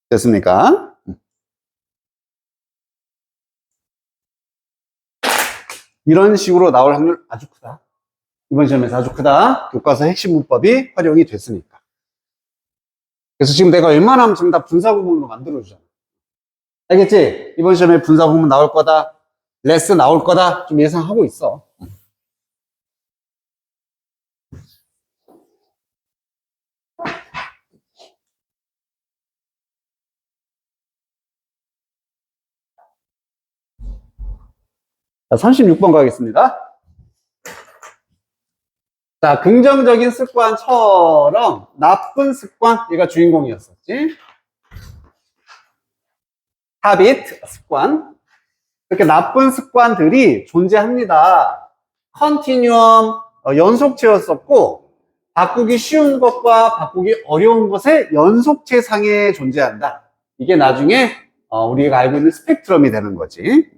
됐습니까? 이런 식으로 나올 확률 아주 크다. 이번 시험에서 아주 크다. 교과서 핵심 문법이 활용이 됐으니까. 그래서 지금 내가 웬만하면 지금 다 분사구문으로 만들어주잖아. 알겠지? 이번 시험에 분사구문 나올 거다. 레스 나올 거다. 좀 예상하고 있어. 자, 36번 가겠습니다. 자, 긍정적인 습관처럼 나쁜 습관, 얘가 주인공이었었지. habit, 습관. 이렇게 나쁜 습관들이 존재합니다. 컨티뉴엄, 연속체였었고, 바꾸기 쉬운 것과 바꾸기 어려운 것의 연속체상에 존재한다. 이게 나중에 우리가 알고 있는 스펙트럼이 되는 거지.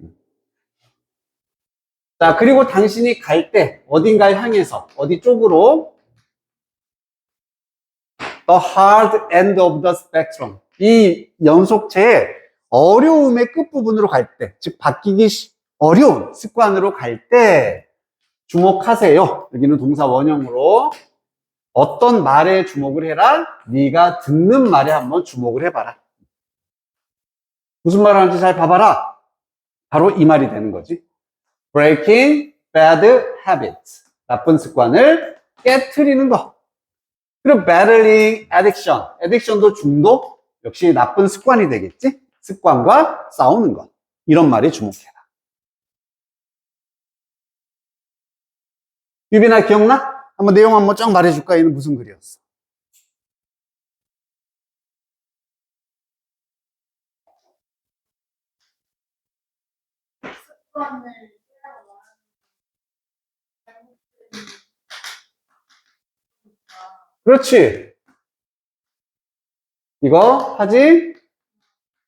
자, 그리고 당신이 갈 때 어딘가를 향해서 어디 쪽으로 the hard end of the spectrum, 이 연속체의 어려움의 끝부분으로 갈 때, 즉 바뀌기 어려운 습관으로 갈 때 주목하세요. 여기는 동사 원형으로 어떤 말에 주목을 해라? 네가 듣는 말에 한번 주목을 해봐라. 무슨 말을 하는지 잘 봐봐라. 바로 이 말이 되는 거지. Breaking bad habits. 나쁜 습관을 깨트리는 거. 그리고 battling addiction. addiction도 중독. 역시 나쁜 습관이 되겠지? 습관과 싸우는 것. 이런 말에 주목해라. 유빈아 기억나? 한번 내용 한번 쫙 말해줄까? 얘는 무슨 글이었어? 그렇지. 이거 하지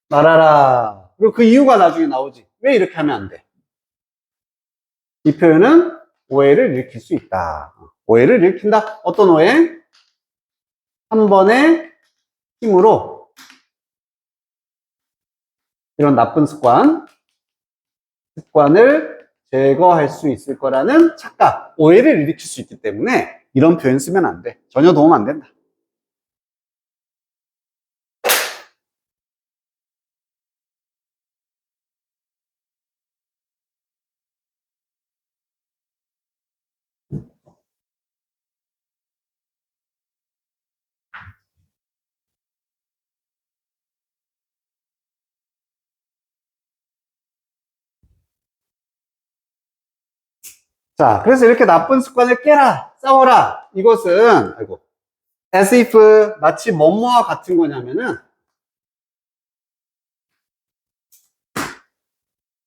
말아라. 그리고 그 이유가 나중에 나오지. 왜 이렇게 하면 안 돼? 이 표현은 오해를 일으킬 수 있다. 오해를 일으킨다. 어떤 오해? 한 번의 힘으로 이런 나쁜 습관을 제거할 수 있을 거라는 착각, 오해를 일으킬 수 있기 때문에 이런 표현 쓰면 안 돼. 전혀 도움 안 된다. 자, 그래서 이렇게 나쁜 습관을 깨라, 싸워라. 이것은, as if, 마치 뭐뭐와 같은 거냐면은,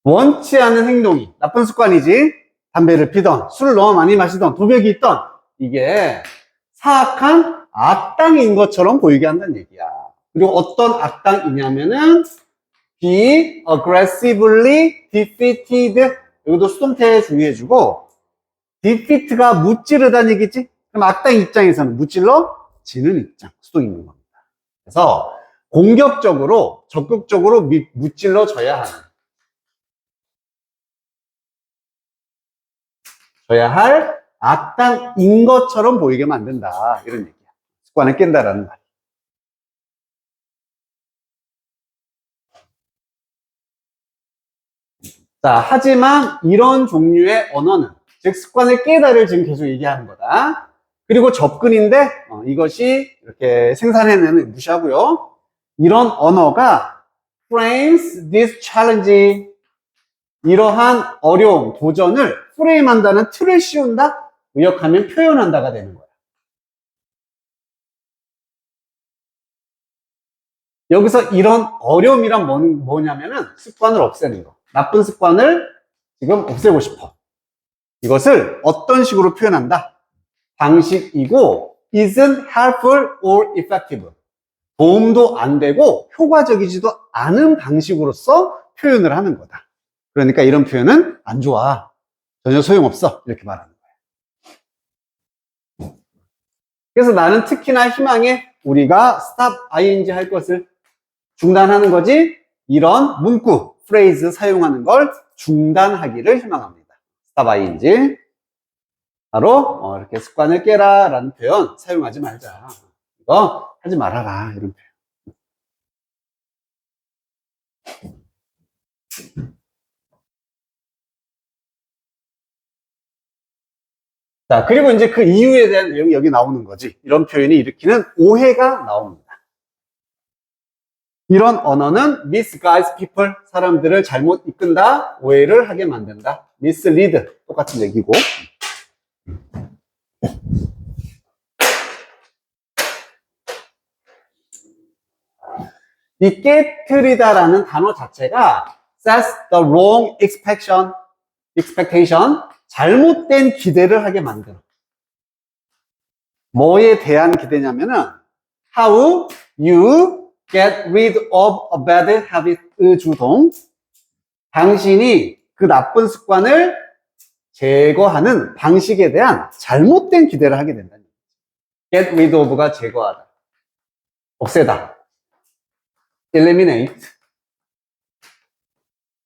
원치 않은 행동이 나쁜 습관이지. 담배를 피던, 술을 너무 많이 마시던, 도벽이 있던, 이게 사악한 악당인 것처럼 보이게 한다는 얘기야. 그리고 어떤 악당이냐면은, be aggressively defeated. 여기도 수동태 주의해주고, defeat가 무찌르다는 얘기지? 그럼 악당 입장에서는 무찔러 지는 입장, 수동인 겁니다. 그래서 공격적으로, 적극적으로 무찔러져야 할 악당인 것처럼 보이게 만든다. 이런 얘기야. 습관을 깬다라는 말. 자, 하지만 이런 종류의 언어는, 즉 습관을 깨다를 지금 계속 얘기하는 거다. 그리고 접근인데 이것이 이렇게 생산해내는 무시하고요. 이런 언어가 frames this challenge, 이러한 어려움, 도전을 프레임한다는 틀을 씌운다, 의역하면 표현한다가 되는 거야. 여기서 이런 어려움이란 뭐냐면은 습관을 없애는 거. 나쁜 습관을 지금 없애고 싶어. 이것을 어떤 식으로 표현한다? 방식이고 isn't helpful or effective. 도움도 안 되고 효과적이지도 않은 방식으로서 표현을 하는 거다. 그러니까 이런 표현은 안 좋아. 전혀 소용없어. 이렇게 말하는 거야. 그래서 나는 특히나 희망해 우리가 stop ing 할 것을 중단하는 거지, 이런 문구, 프레이즈 사용하는 걸 중단하기를 희망합니다. stop ing. 바로 이렇게 습관을 깨라 라는 표현 사용하지 말자. 이거 하지 말아라. 이런 표현. 자, 그리고 이제 그 이유에 대한 내용이 여기 나오는 거지. 이런 표현이 일으키는 오해가 나옵니다. 이런 언어는 misguides people, 사람들을 잘못 이끈다, 오해를 하게 만든다. mislead, 똑같은 얘기고. 이 깨트리다라는 단어 자체가 sets the wrong expectation. 잘못된 기대를 하게 만들어. 뭐에 대한 기대냐면은 how you get rid of a bad habit 주동. 당신이 그 나쁜 습관을 제거하는 방식에 대한 잘못된 기대를 하게 된다. get rid of가 제거하다, 없애다, eliminate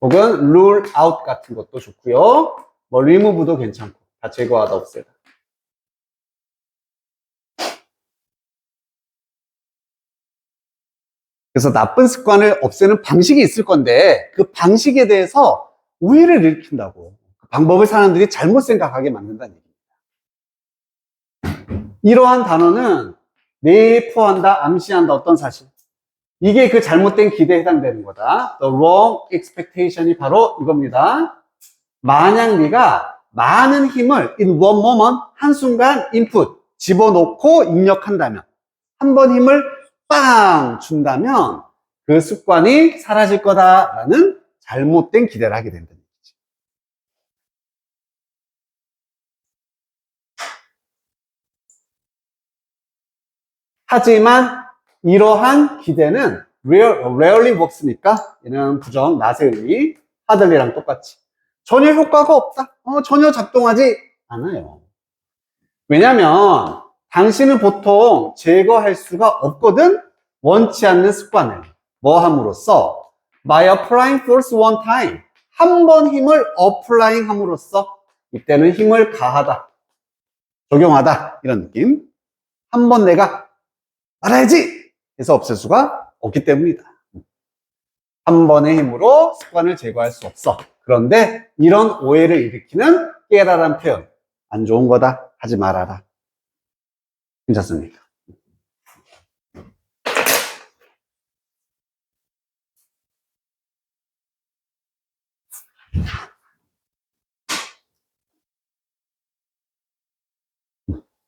혹은 rule out 같은 것도 좋고요. 뭐 remove도 괜찮고, 다 제거하다, 없애다. 그래서 나쁜 습관을 없애는 방식이 있을 건데 그 방식에 대해서 오해를 일으킨다고. 그 방법을 사람들이 잘못 생각하게 만든다는 얘기입니다. 이러한 단어는 내포한다, 암시한다, 어떤 사실. 이게 그 잘못된 기대에 해당되는 거다. The wrong expectation이 바로 이겁니다. 만약 네가 많은 힘을 in one moment, 한순간 input, 집어넣고 입력한다면, 한 번 힘을 빵 준다면 그 습관이 사라질 거다라는 잘못된 기대를 하게 된다는 얘기지. 하지만 이러한 기대는 rarely works니까 얘는 부정, 낫의 의미, hardly랑 똑같이 전혀 효과가 없다, 전혀 작동하지 않아요. 왜냐면 당신은 보통 제거할 수가 없거든. 원치 않는 습관을 뭐 함으로써 by applying force one time, 한 번 힘을 applying 함으로써, 이때는 힘을 가하다, 적용하다, 이런 느낌. 한 번 내가 알아야지 해서 없앨 수가 없기 때문이다. 한 번의 힘으로 습관을 제거할 수 없어. 그런데 이런 오해를 일으키는 깨라란 표현, 안 좋은 거다, 하지 말아라. 괜찮습니까?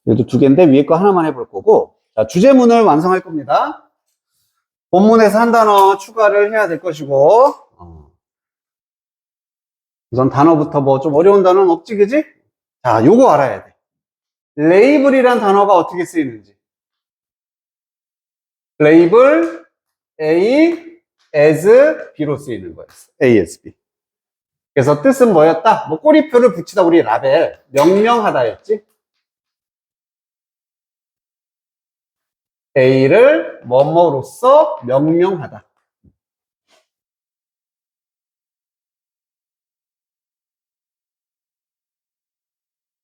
얘도 두 개인데 위에 거 하나만 해볼 거고, 자, 주제문을 완성할 겁니다. 본문에서 한 단어 추가를 해야 될 것이고, 우선 단어부터 뭐 좀 어려운 단어는 없지, 그지? 자, 요거 알아야 돼. 레이블이란 단어가 어떻게 쓰이는지. 레이블 A as B로 쓰이는 거였어. A as B. 그래서 뜻은 뭐였다? 뭐 꼬리표를 붙이다, 우리 라벨. 명명하다였지? A를 뭐뭐로써 명명하다.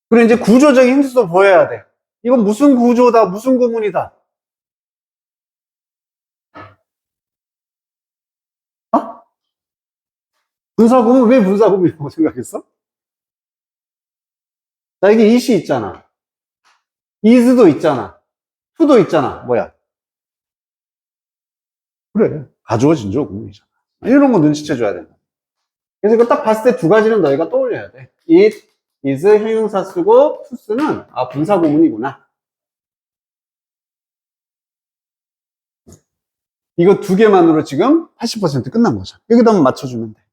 그리고 이제 구조적인 힌트도 보여야 돼. 이건 무슨 구조다, 무슨 구문이다. 어? 분사구문, 왜 분사구문이라고 생각했어? 자, 이게 it이 있잖아. is도 있잖아. to도 있잖아. 뭐야? 그래. 가주어진 줄 구문이잖아. 이런 거 눈치채줘야 된다. 그래서 이거 딱 봤을 때 두 가지는 너희가 떠올려야 돼. it, is 형용사 쓰고 to는 분사구문이구나. 이거 두 개만으로 지금 80% 끝난 거죠. 여기다 한번 맞춰주면 돼.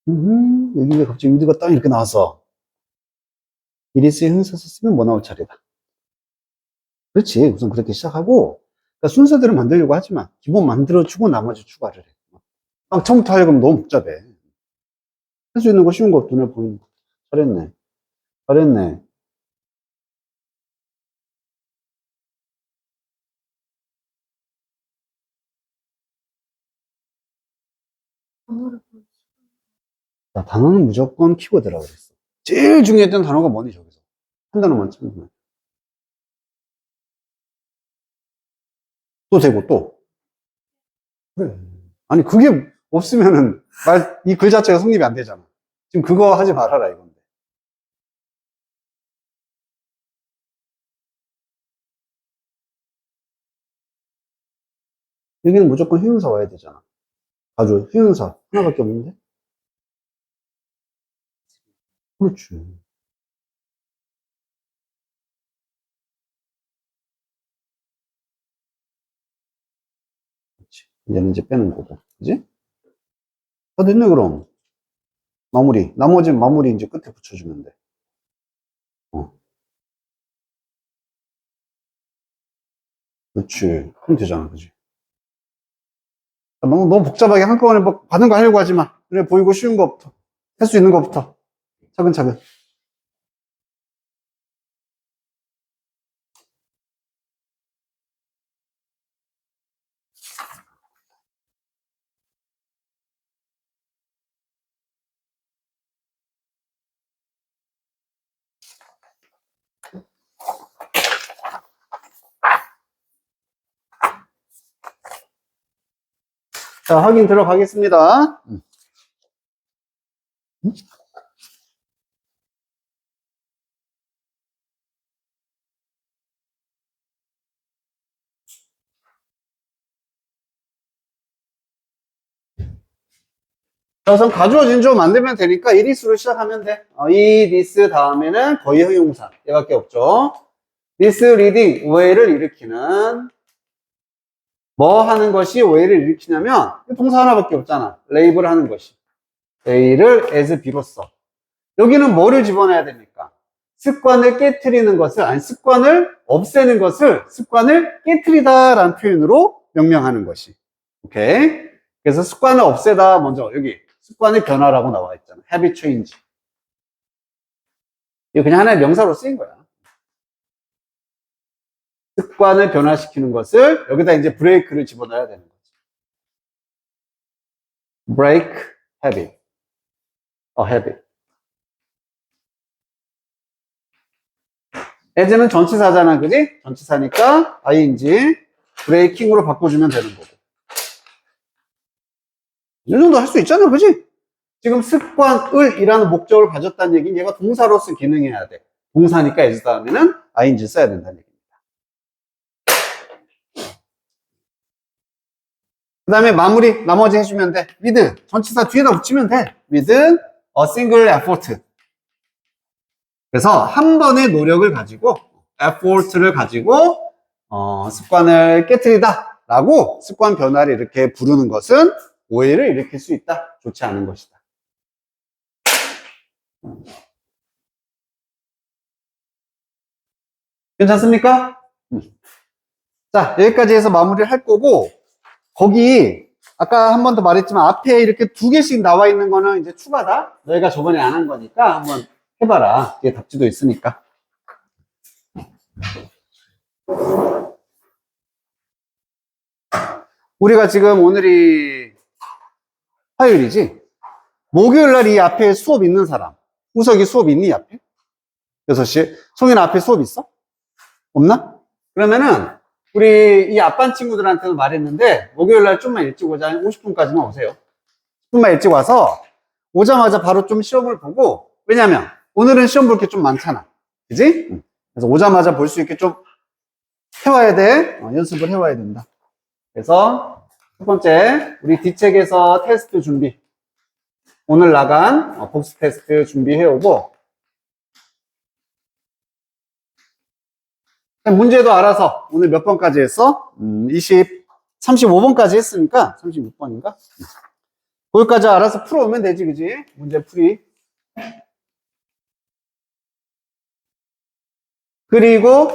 여기 왜 갑자기 위드가 딱 이렇게 나왔어? 이리스의 형용사 썼으면 뭐 나올 차례다. 그렇지. 우선 그렇게 시작하고, 그러니까 순서대로 만들려고 하지 마. 기본 만들어주고 나머지 추가를 해. 처음부터 하려고 하면 너무 복잡해. 할 수 있는 거 쉬운 거 눈에 보이는 거. 잘했네. 잘했네. 자, 단어는 무조건 키워드라고 그랬어. 제일 중요했던 단어가 뭐니, 저기서? 한 단어만 찾으면. 또 되고, 또. 그래. 아니, 그게 없으면은, 이 글 자체가 성립이 안 되잖아. 지금 그거 하지 말아라, 이건데. 여기는 무조건 형용사 와야 되잖아. 아주 형용사 하나밖에 없는데? 그렇지. 그렇지. 얘는 이제 빼는 거고. 그지? 다 됐네, 그럼. 마무리. 나머지는 마무리 이제 끝에 붙여주면 돼. 어. 그렇지. 그럼 되잖아, 그지? 너무 복잡하게 한꺼번에 뭐 받은 거 하려고 하지 마. 그래, 보이고 쉬운 거부터. 할 수 있는 거부터. 차근차근. 자, 확인 들어가겠습니다. 자, 우선 가주어 진주어 만들면 되니까 이리스로 시작하면 돼. 이 this 다음에는 거의 형용사. 얘밖에 없죠. this reading, 오해를 일으키는. 뭐 하는 것이 오해를 일으키냐면 동사 하나밖에 없잖아. 레이블 하는 것이. A를 as B로 써. 여기는 뭐를 집어넣어야 됩니까? 습관을 깨트리는 것을, 아니 습관을 없애는 것을 습관을 깨트리다라는 표현으로 명명하는 것이. 오케이? 그래서 습관을 없애다 먼저 여기 습관의 변화라고 나와 있잖아. habit change. 이거 그냥 하나의 명사로 쓰인 거야. 습관을 변화시키는 것을 여기다 이제 브레이크를 집어넣어야 되는 거지. break habit. habit. as는 전치사잖아, 그지? 전치사니까 ing, breaking으로 바꿔주면 되는 거고. 이 정도 할 수 있잖아, 그지? 지금 습관을 이라는 목적을 가졌다는 얘기는 얘가 동사로서 기능해야 돼. 동사니까 as 다음에는 ing 써야 된다는 얘기입니다. 그 다음에 마무리, 나머지 해주면 돼. with, 전치사 뒤에다 붙이면 돼. with a single effort. 그래서 한 번의 노력을 가지고, effort를 가지고, 습관을 깨트리다. 라고 습관 변화를 이렇게 부르는 것은 오해를 일으킬 수 있다. 좋지 않은 것이다. 괜찮습니까? 자, 여기까지 해서 마무리를 할 거고, 거기, 아까 한 번 더 말했지만, 앞에 이렇게 두 개씩 나와 있는 거는 이제 추가다? 너희가 저번에 안 한 거니까 한번 해봐라. 뒤에 답지도 있으니까. 우리가 지금 오늘이 화요일이지? 목요일 날 이 앞에 수업 있는 사람. 우석이 수업 있니, 앞에? 6시. 송이는 앞에 수업 있어? 없나? 그러면은, 우리 이 앞반 친구들한테도 말했는데, 목요일 날 좀만 일찍 오자. 50분까지만 오세요. 10분만 일찍 와서, 오자마자 바로 좀 시험을 보고, 왜냐면, 오늘은 시험 볼 게 좀 많잖아. 그지? 그래서 오자마자 볼 수 있게 좀 해와야 돼. 연습을 해와야 된다. 그래서, 첫 번째, 우리 뒷책에서 테스트 준비. 오늘 나간 복수 테스트 준비해오고, 문제도 알아서 오늘 몇 번까지 했어? 35번까지 했으니까 36번인가? 거기까지 알아서 풀어오면 되지, 그지? 문제 풀이. 그리고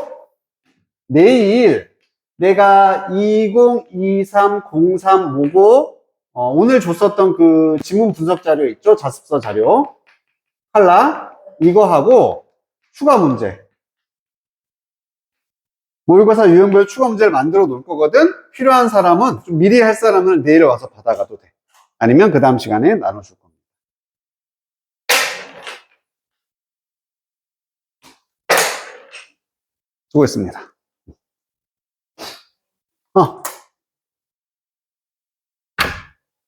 내일 내가 202303 모고 오늘 줬었던 그 지문 분석 자료 있죠? 자습서 자료. 할라. 이거 하고 추가 문제. 모의고사 유형별 추가 문제를 만들어 놓을 거거든. 필요한 사람은 좀 미리 할 사람은 내일 와서 받아가도 돼. 아니면 그 다음 시간에 나눠줄 겁니다. 수고했습니다.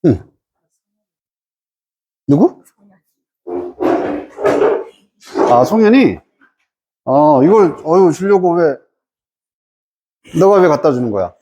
응. 누구? 아, 송현이? 이걸, 주려고 너가 왜 갖다 주는 거야?